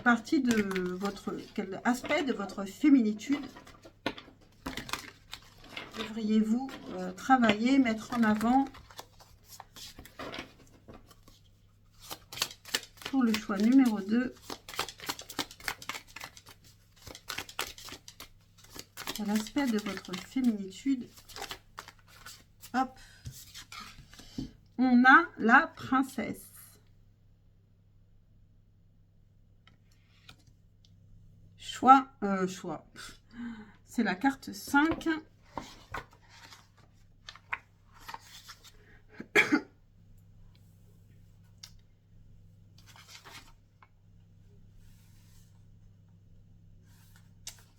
aspect de votre féminitude devriez-vous travailler, mettre en avant pour le choix numéro 2? Quel aspect de votre féminitude? Hop, on a la princesse. Choix. C'est la carte 5.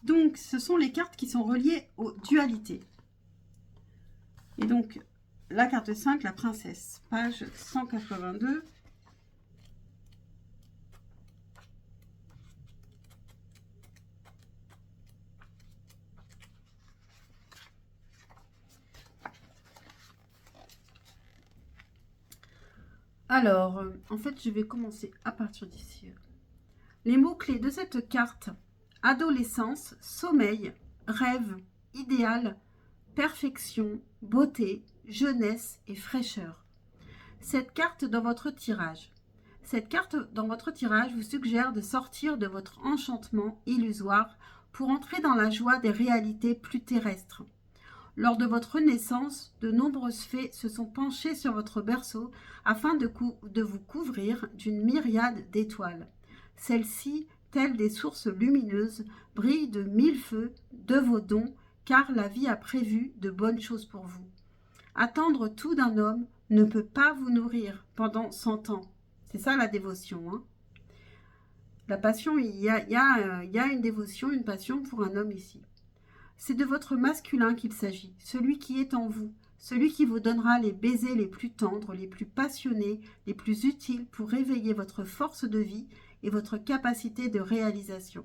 Donc, ce sont les cartes qui sont reliées aux dualités. Et donc, la carte 5, la princesse, page 182. Alors, en fait, je vais commencer à partir d'ici. Les mots-clés de cette carte: adolescence, sommeil, rêve, idéal, perfection, beauté, jeunesse et fraîcheur. Cette carte dans votre tirage vous suggère de sortir de votre enchantement illusoire pour entrer dans la joie des réalités plus terrestres. Lors de votre naissance, de nombreuses fées se sont penchées sur votre berceau afin de vous couvrir d'une myriade d'étoiles. Celles-ci, telles des sources lumineuses, brillent de mille feux de vos dons, car la vie a prévu de bonnes choses pour vous. Attendre tout d'un homme ne peut pas vous nourrir pendant 100 ans. C'est ça la dévotion. Hein. La passion, il y a une dévotion, une passion pour un homme ici. C'est de votre masculin qu'il s'agit, celui qui est en vous, celui qui vous donnera les baisers les plus tendres, les plus passionnés, les plus utiles pour réveiller votre force de vie et votre capacité de réalisation.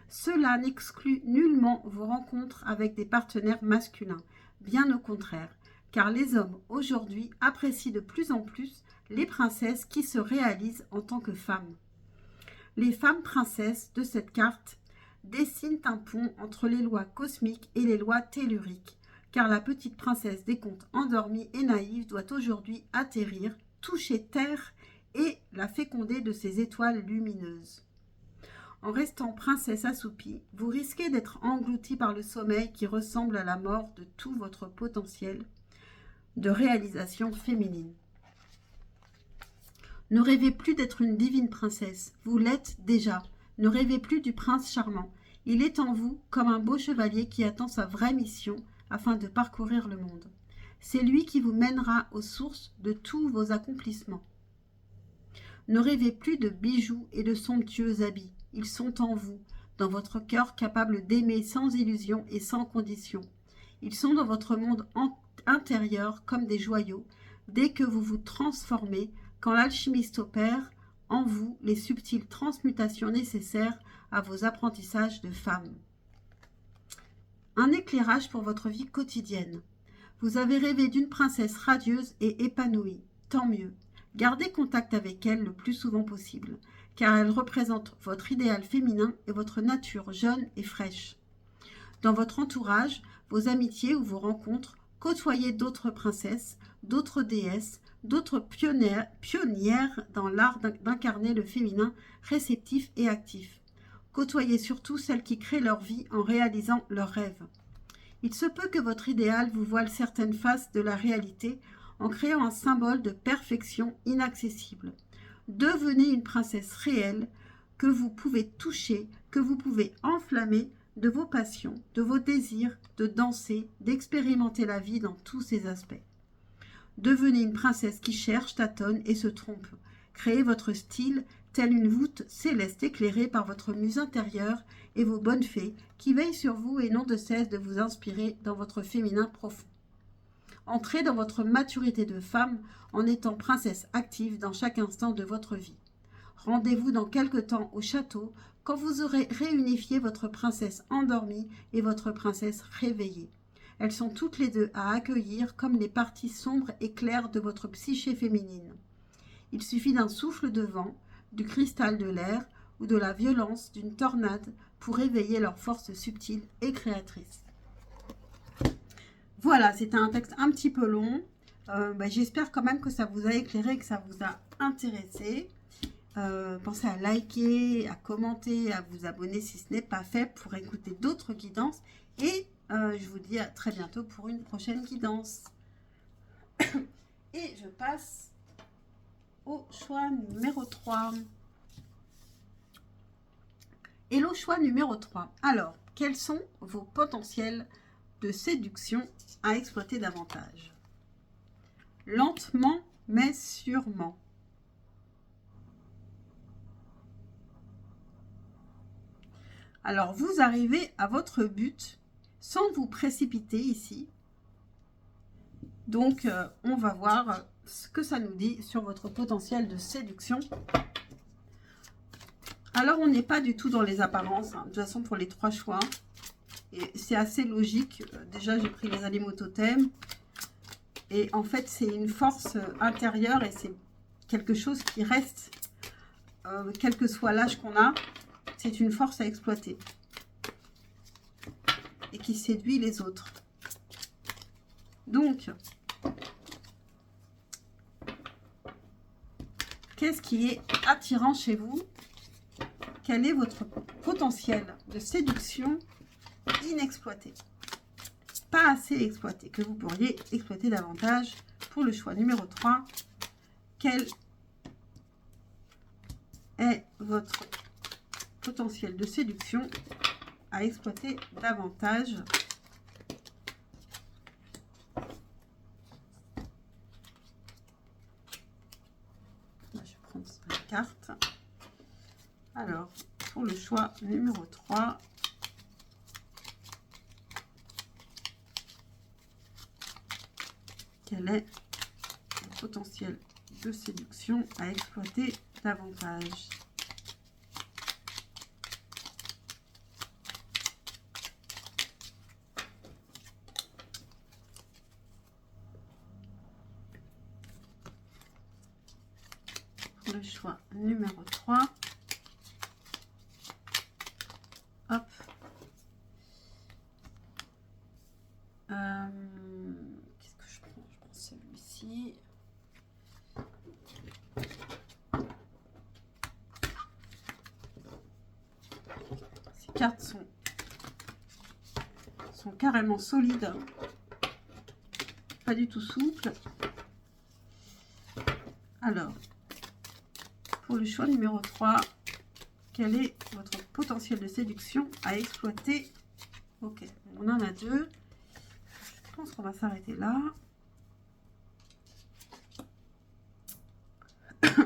Cela n'exclut nullement vos rencontres avec des partenaires masculins, bien au contraire, car les hommes aujourd'hui apprécient de plus en plus les princesses qui se réalisent en tant que femmes. Les femmes princesses de cette carte dessinent un pont entre les lois cosmiques et les lois telluriques, car la petite princesse des contes endormie et naïve doit aujourd'hui atterrir, toucher terre et la féconder de ses étoiles lumineuses. En restant princesse assoupie, vous risquez d'être engloutie par le sommeil qui ressemble à la mort de tout votre potentiel de réalisation féminine. Ne rêvez plus d'être une divine princesse, vous l'êtes déjà. Ne rêvez plus du prince charmant. Il est en vous comme un beau chevalier qui attend sa vraie mission afin de parcourir le monde. C'est lui qui vous mènera aux sources de tous vos accomplissements. Ne rêvez plus de bijoux et de somptueux habits. Ils sont en vous, dans votre cœur capable d'aimer sans illusion et sans condition. Ils sont dans votre monde intérieur comme des joyaux, dès que vous vous transformez, quand l'alchimiste opère en vous les subtiles transmutations nécessaires à vos apprentissages de femme. Un éclairage pour votre vie quotidienne. Vous avez rêvé d'une princesse radieuse et épanouie. Tant mieux. Gardez contact avec elle le plus souvent possible, car elle représente votre idéal féminin et votre nature jeune et fraîche. Dans votre entourage, vos amitiés ou vos rencontres, côtoyez d'autres princesses, d'autres déesses, d'autres pionnières dans l'art d'incarner le féminin réceptif et actif. Côtoyez surtout celles qui créent leur vie en réalisant leurs rêves. Il se peut que votre idéal vous voile certaines faces de la réalité en créant un symbole de perfection inaccessible. Devenez une princesse réelle que vous pouvez toucher, que vous pouvez enflammer de vos passions, de vos désirs, de danser, d'expérimenter la vie dans tous ses aspects. Devenez une princesse qui cherche, tâtonne et se trompe. Créez votre style, telle une voûte céleste éclairée par votre muse intérieure et vos bonnes fées qui veillent sur vous et n'ont de cesse de vous inspirer dans votre féminin profond. Entrez dans votre maturité de femme en étant princesse active dans chaque instant de votre vie. Rendez-vous dans quelque temps au château quand vous aurez réunifié votre princesse endormie et votre princesse réveillée. Elles sont toutes les deux à accueillir comme les parties sombres et claires de votre psyché féminine. Il suffit d'un souffle de vent, du cristal de l'air ou de la violence d'une tornade pour réveiller leur force subtile et créatrice. Voilà, c'était un texte un petit peu long. J'espère quand même que ça vous a éclairé, que ça vous a intéressé. Pensez à liker, à commenter, à vous abonner si ce n'est pas fait pour écouter d'autres guidances. Et je vous dis à très bientôt pour une prochaine guidance. Et je passe au choix numéro 3. Et le choix numéro 3. Alors, quels sont vos potentiels de séduction à exploiter davantage? Lentement mais sûrement. Alors, vous arrivez à votre but sans vous précipiter ici. Donc, on va voir ce que ça nous dit sur votre potentiel de séduction. Alors, on n'est pas du tout dans les apparences, hein, de toute façon, pour les 3 choix. Et c'est assez logique. Déjà, j'ai pris les animaux totems. Et en fait, c'est une force intérieure et c'est quelque chose qui reste, quel que soit l'âge qu'on a. C'est une force à exploiter et qui séduit les autres. Donc, qu'est-ce qui est attirant chez vous? Quel est votre potentiel de séduction inexploité? Pas assez exploité, que vous pourriez exploiter davantage pour le choix numéro 3. Quel est votre potentiel de séduction à exploiter davantage? Là, je prends la carte. Alors, pour le choix numéro 3, quel est le potentiel de séduction à exploiter davantage? Le choix numéro 3. Hop. Qu'est-ce que je prends? Je prends celui-ci. Ces cartes sont carrément solides. Pas du tout souples. Alors, pour le choix numéro 3, quel est votre potentiel de séduction à exploiter? Ok, on en a 2. Je pense qu'on va s'arrêter là.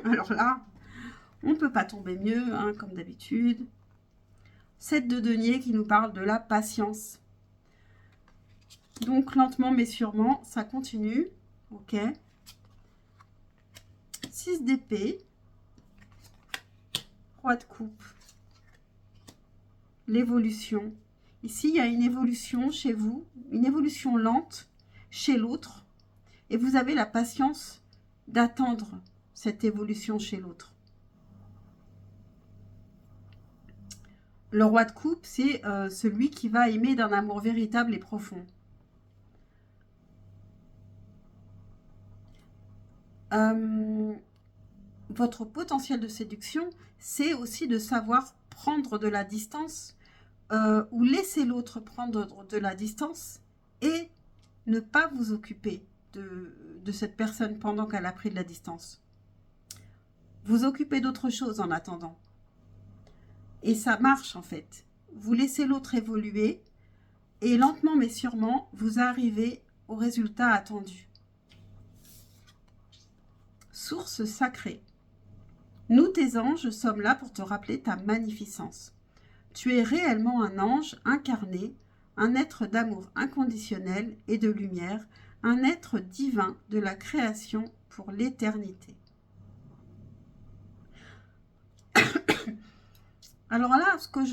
Alors là, on ne peut pas tomber mieux, hein, comme d'habitude. 7 de denier qui nous parle de la patience. Donc, lentement mais sûrement, ça continue. Ok. 6 d'épée. Roi de coupe. L'évolution. Ici, il y a une évolution chez vous, une évolution lente chez l'autre. Et vous avez la patience d'attendre cette évolution chez l'autre. Le roi de coupe, c'est celui qui va aimer d'un amour véritable et profond. Votre potentiel de séduction, c'est aussi de savoir prendre de la distance ou laisser l'autre prendre de la distance et ne pas vous occuper de cette personne pendant qu'elle a pris de la distance. Vous occupez d'autre chose en attendant. Et ça marche en fait. Vous laissez l'autre évoluer et lentement mais sûrement, vous arrivez au résultat attendu. Source sacrée. Nous, tes anges, sommes là pour te rappeler ta magnificence. Tu es réellement un ange incarné, un être d'amour inconditionnel et de lumière, un être divin de la création pour l'éternité. Alors là, ce que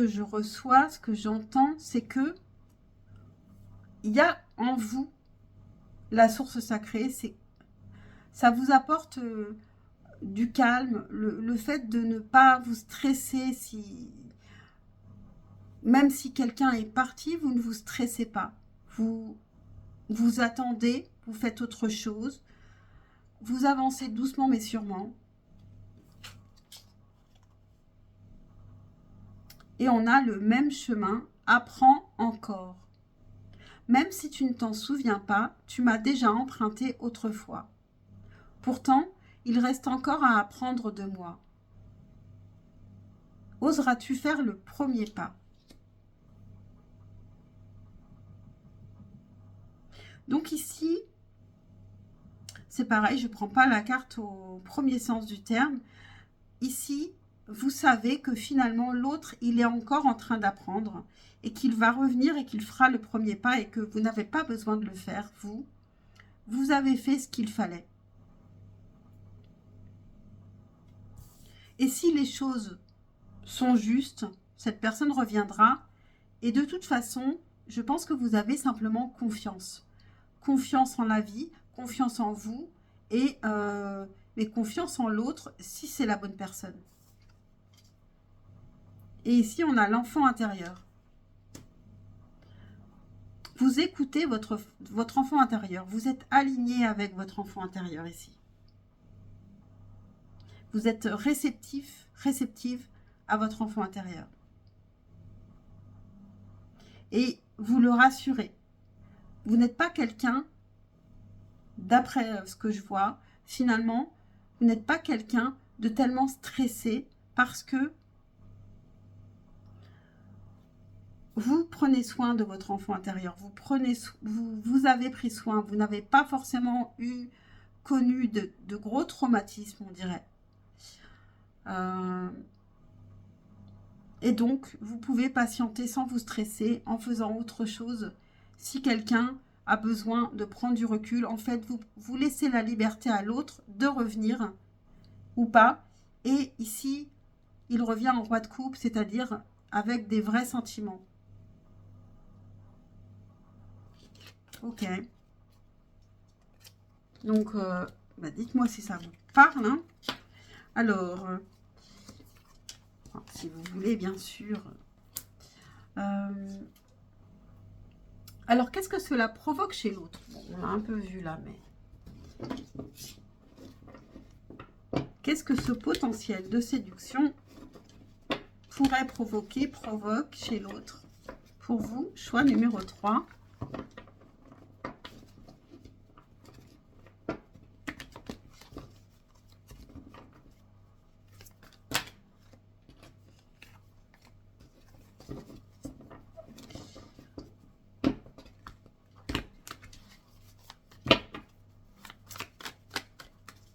je reçois, ce que j'entends, c'est que il y a en vous la source sacrée, ça vous apporte du calme, le fait de ne pas vous stresser même si quelqu'un est parti, vous ne vous stressez pas. Vous attendez, vous faites autre chose, vous avancez doucement mais sûrement. Et on a le même chemin, apprends encore. Même si tu ne t'en souviens pas, tu m'as déjà emprunté autrefois. Pourtant, il reste encore à apprendre de moi. Oseras-tu faire le premier pas? Donc ici, c'est pareil, je ne prends pas la carte au premier sens du terme. Ici, vous savez que finalement, l'autre, il est encore en train d'apprendre et qu'il va revenir et qu'il fera le premier pas et que vous n'avez pas besoin de le faire, vous. Vous avez fait ce qu'il fallait. Et si les choses sont justes, cette personne reviendra. Et de toute façon, je pense que vous avez simplement confiance. Confiance en la vie, confiance en vous mais confiance en l'autre si c'est la bonne personne. Et ici, on a l'enfant intérieur. Vous écoutez votre enfant intérieur. Vous êtes aligné avec votre enfant intérieur ici. Vous êtes réceptive à votre enfant intérieur. Et vous le rassurez. Vous n'êtes pas quelqu'un, d'après ce que je vois, finalement, vous n'êtes pas quelqu'un de tellement stressé parce que vous prenez soin de votre enfant intérieur. Vous avez pris soin. Vous n'avez pas forcément connu de gros traumatismes, on dirait. Et donc, vous pouvez patienter sans vous stresser en faisant autre chose si quelqu'un a besoin de prendre du recul. En fait, vous laissez la liberté à l'autre de revenir ou pas. Et ici, il revient en roi de coupe, c'est-à-dire avec des vrais sentiments. Ok. Donc, dites-moi si ça vous parle. Hein. Alors, si vous voulez, bien sûr. Alors, qu'est-ce que cela provoque chez l'autre? Bon, on l'a un peu vu là, mais... Qu'est-ce que ce potentiel de séduction pourrait provoque chez l'autre? Pour vous, choix numéro 3.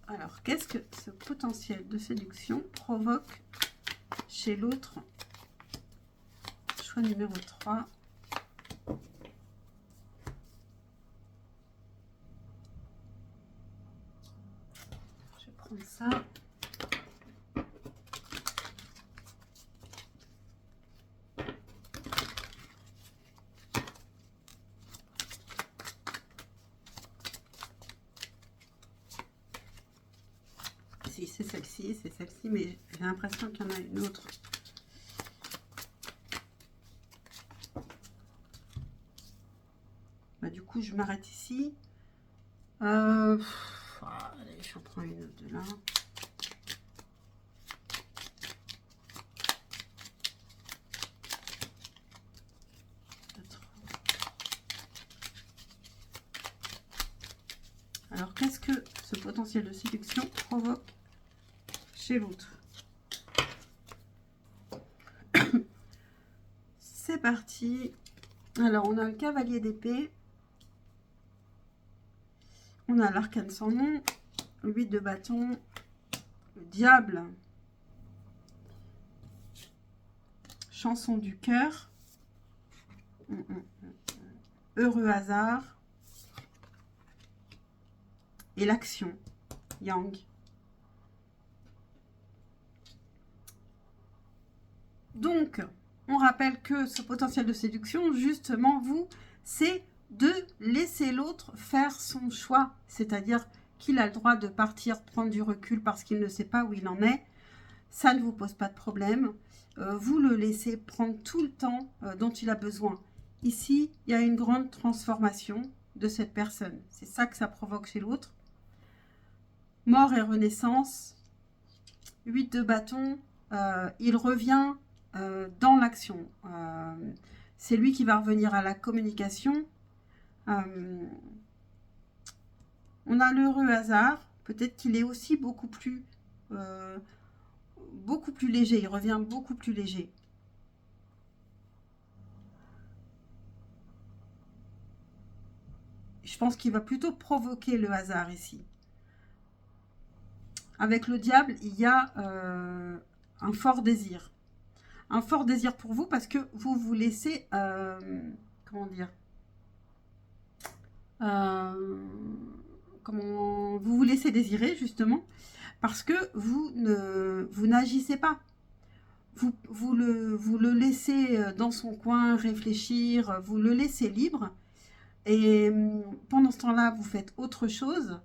Alors, qu'est-ce que ce potentiel de séduction provoque chez l'autre? Choix numéro 3. Je vais prendre ça. Si, c'est celle-ci, mais j'ai l'impression qu'il y en a une autre. Du coup, je m'arrête ici. Allez, j'en prends une autre de là. Alors, qu'est-ce que ce potentiel de séduction provoque chez l'autre? C'est parti. Alors, on a le cavalier d'épée. On a l'arcane sans nom. Le 8 de bâton. Le diable. Chanson du cœur. Heureux hasard. Et l'action. Yang. Donc, on rappelle que ce potentiel de séduction, justement, c'est de laisser l'autre faire son choix. C'est-à-dire qu'il a le droit de partir, prendre du recul parce qu'il ne sait pas où il en est. Ça ne vous pose pas de problème. Vous le laissez prendre tout le temps dont il a besoin. Ici, il y a une grande transformation de cette personne. C'est ça que ça provoque chez l'autre. Mort et renaissance. 8 de bâton. Il revient dans l'action. C'est lui qui va revenir à la communication. On a l'heureux hasard. Peut-être qu'il est aussi beaucoup plus léger. Il revient beaucoup plus léger. Je pense qu'il va plutôt provoquer le hasard ici. Avec le diable, il y a un fort désir. Un fort désir pour vous parce que vous vous laissez, comment dire, vous vous laissez désirer justement parce que vous n'agissez pas. Vous le laissez dans son coin réfléchir, vous le laissez libre et pendant ce temps-là, vous faites autre chose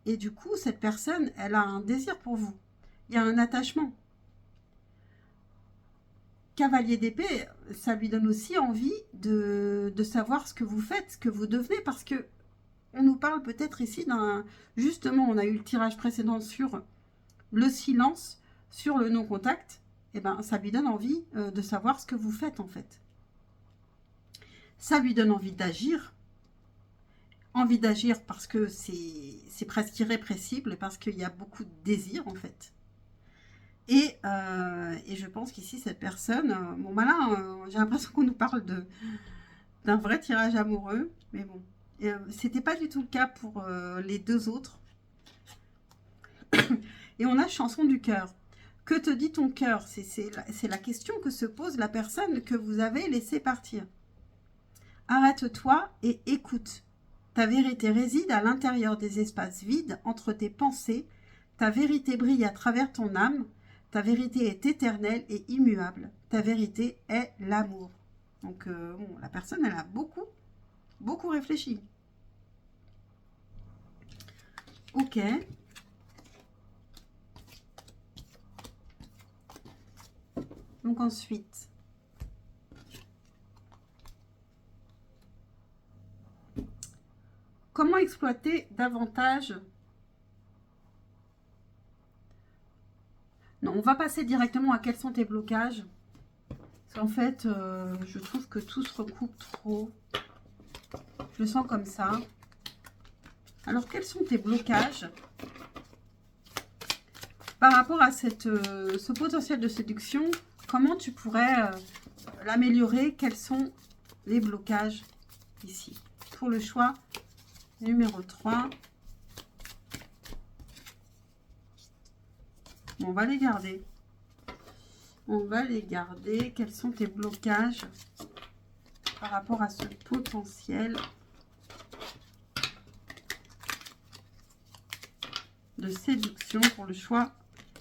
et du coup, cette personne, elle a un désir pour vous. Il y a un attachement. Cavalier d'épée, ça lui donne aussi envie de savoir ce que vous faites, ce que vous devenez, parce que on nous parle peut-être ici d'un... Justement, on a eu le tirage précédent sur le silence, sur le non-contact. Et ben, ça lui donne envie de savoir ce que vous faites, en fait. Ça lui donne envie d'agir. Envie d'agir parce que c'est presque irrépressible, parce qu'il y a beaucoup de désir, en fait. Et je pense qu'ici, cette personne... bon, malin, j'ai l'impression qu'on nous parle d'un vrai tirage amoureux. Mais bon, c'était pas du tout le cas pour les deux autres. Et on a chanson du cœur. Que te dit ton cœur? C'est la question que se pose la personne que vous avez laissé partir. Arrête-toi et écoute. Ta vérité réside à l'intérieur des espaces vides entre tes pensées. Ta vérité brille à travers ton âme. Ta vérité est éternelle et immuable. Ta vérité est l'amour. Donc, bon, la personne, elle a beaucoup réfléchi. Ok. Donc ensuite, comment exploiter davantage? Non, on va passer directement à quels sont tes blocages. Parce qu'en fait, je trouve que tout se recoupe trop. Je le sens comme ça. Alors, quels sont tes blocages par rapport à ce potentiel de séduction? Comment tu pourrais l'améliorer? Quels sont les blocages ici? Pour le choix numéro 3. On va les garder. On va les garder. Quels sont tes blocages par rapport à ce potentiel de séduction pour le choix?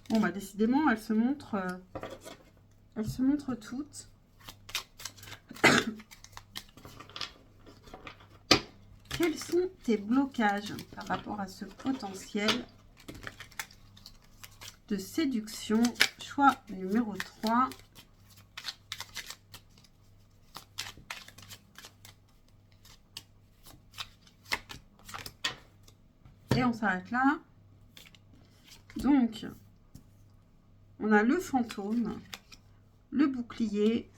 Bon, bah décidément, elles se montrent toutes. Quels sont tes blocages par rapport à ce potentiel de séduction? Choix numéro 3. Et on s'arrête là. Donc, on a le fantôme, le bouclier,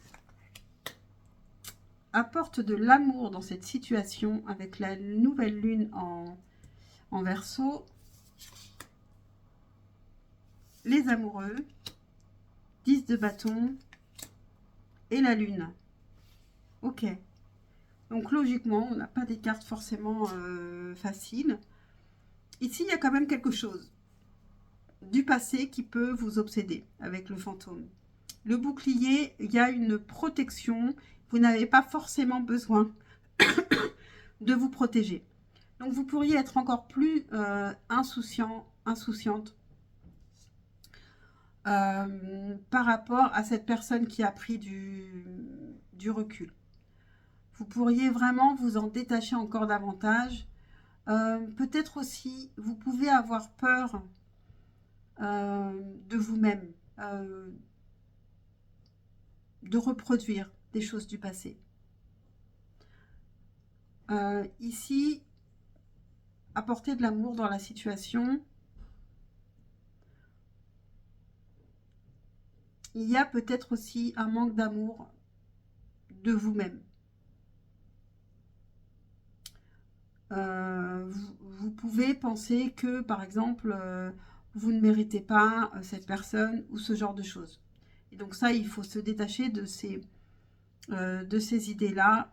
apporte de l'amour dans cette situation avec la nouvelle lune en Verseau, les amoureux, 10 de bâton et la lune. Ok. Donc logiquement, on n'a pas des cartes forcément faciles. Ici, il y a quand même quelque chose du passé qui peut vous obséder avec le fantôme. Le bouclier, il y a une protection. Vous n'avez pas forcément besoin de vous protéger. Donc, vous pourriez être encore plus insouciante par rapport à cette personne qui a pris du recul. Vous pourriez vraiment vous en détacher encore davantage. Peut-être aussi, vous pouvez avoir peur de vous-même, de reproduire des choses du passé. Ici, apporter de l'amour dans la situation. Il y a peut-être aussi un manque d'amour de vous-même. Vous pouvez penser que, par exemple, vous ne méritez pas cette personne ou ce genre de choses. Et donc ça, il faut se détacher de ces idées-là.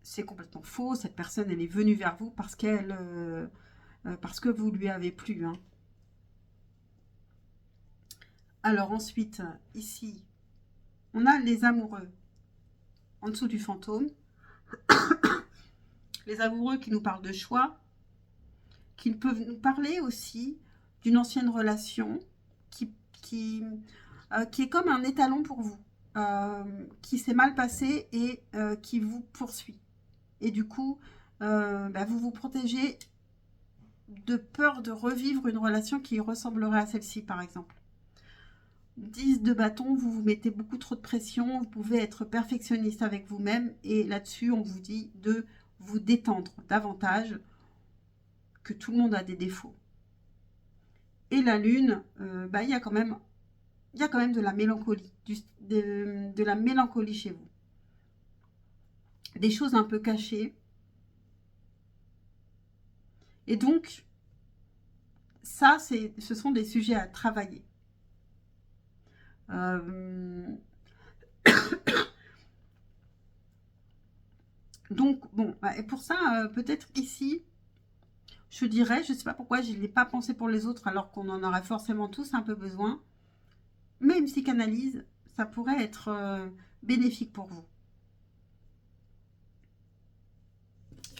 C'est complètement faux. Cette personne, elle est venue vers vous parce que vous lui avez plu. Hein. Alors ensuite, ici, on a les amoureux en dessous du fantôme. Les amoureux qui nous parlent de choix, qui peuvent nous parler aussi d'une ancienne relation qui est comme un étalon pour vous, qui s'est mal passé et qui vous poursuit. Et du coup, vous vous protégez de peur de revivre une relation qui ressemblerait à celle-ci, par exemple. 10 de bâton, vous vous mettez beaucoup trop de pression, vous pouvez être perfectionniste avec vous-même et là-dessus, on vous dit de vous détendre davantage, que tout le monde a des défauts. Et la lune, il y a quand même de la mélancolie, de la mélancolie chez vous. Des choses un peu cachées. Et donc, ça, ce sont des sujets à travailler. Donc, bon, et pour ça, peut-être ici, je dirais, je ne sais pas pourquoi je ne l'ai pas pensé pour les autres alors qu'on en aurait forcément tous un peu besoin, mais une psychanalyse, ça pourrait être bénéfique pour vous.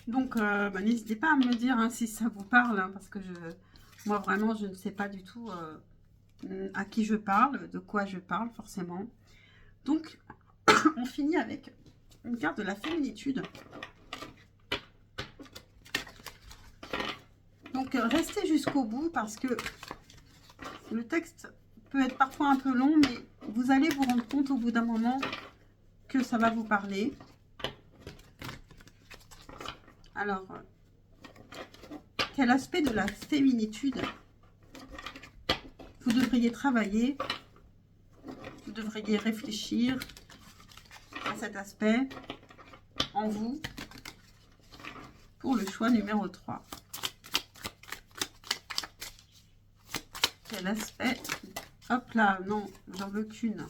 Donc, n'hésitez pas à me dire hein, si ça vous parle, hein, parce que moi, vraiment, je ne sais pas du tout à qui je parle, de quoi je parle, forcément. Donc, on finit avec une carte de la féminitude. Donc, restez jusqu'au bout parce que le texte peut être parfois un peu long, mais vous allez vous rendre compte au bout d'un moment que ça va vous parler. Alors, quel aspect de la féminitude vous devriez travailler, vous devriez réfléchir à cet aspect en vous pour le choix numéro 3. Quel aspect? Hop là, non, j'en veux qu'une.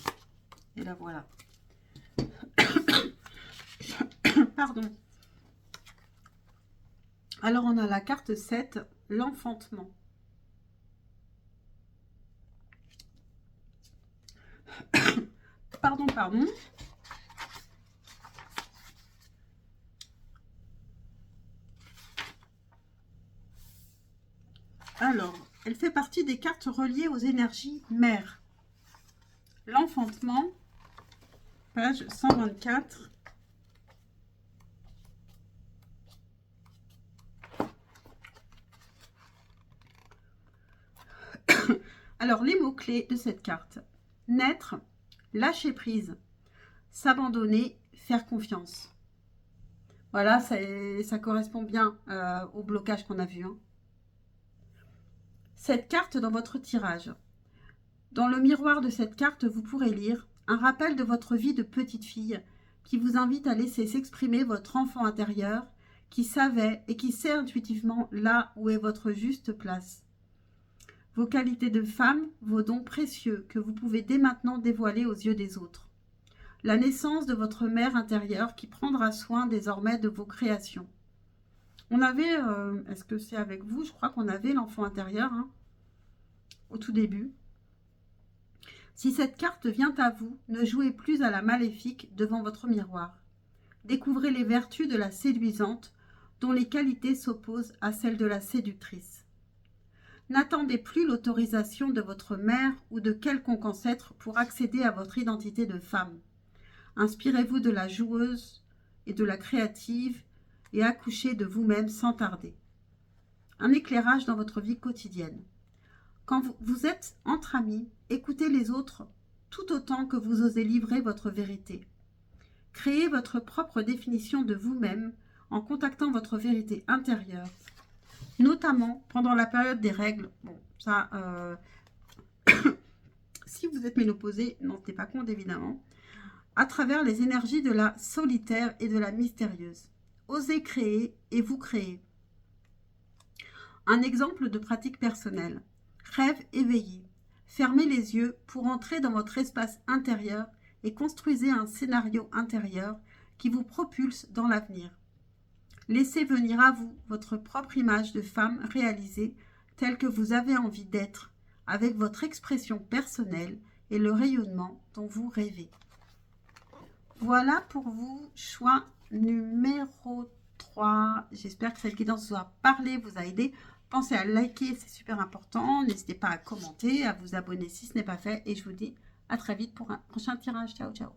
Et la voilà. Pardon. Alors, on a la carte 7, l'enfantement. Pardon. Alors, elle fait partie des cartes reliées aux énergies mères. L'enfantement, page 124. Alors, les mots-clés de cette carte. Naître, lâcher prise, s'abandonner, faire confiance. Voilà, ça correspond bien au blocage qu'on a vu. Hein. Cette carte dans votre tirage. Dans le miroir de cette carte, vous pourrez lire un rappel de votre vie de petite fille qui vous invite à laisser s'exprimer votre enfant intérieur qui savait et qui sait intuitivement là où est votre juste place. Vos qualités de femme, vos dons précieux que vous pouvez dès maintenant dévoiler aux yeux des autres. La naissance de votre mère intérieure qui prendra soin désormais de vos créations. On avait, est-ce que c'est avec vous? Je crois qu'on avait l'enfant intérieur hein, au tout début. Si cette carte vient à vous, ne jouez plus à la maléfique devant votre miroir. Découvrez les vertus de la séduisante, dont les qualités s'opposent à celles de la séductrice. N'attendez plus l'autorisation de votre mère ou de quelconque ancêtre pour accéder à votre identité de femme. Inspirez-vous de la joueuse et de la créative et accouchez de vous-même sans tarder. Un éclairage dans votre vie quotidienne. Quand vous êtes entre amis, écoutez les autres tout autant que vous osez livrer votre vérité. Créez votre propre définition de vous-même en contactant votre vérité intérieure, notamment pendant la période des règles. Bon, ça, si vous êtes ménopausée, n'en tenez pas compte évidemment, à travers les énergies de la solitaire et de la mystérieuse. Osez créer et vous créez. Un exemple de pratique personnelle. Rêve éveillé. Fermez les yeux pour entrer dans votre espace intérieur et construisez un scénario intérieur qui vous propulse dans l'avenir. Laissez venir à vous votre propre image de femme réalisée telle que vous avez envie d'être, avec votre expression personnelle et le rayonnement dont vous rêvez. Voilà pour vous, choix numéro 3. J'espère que cette guidance vous a parlé, vous a aidé. Pensez à liker, c'est super important. N'hésitez pas à commenter, à vous abonner si ce n'est pas fait. Et je vous dis à très vite pour un prochain tirage. Ciao, ciao.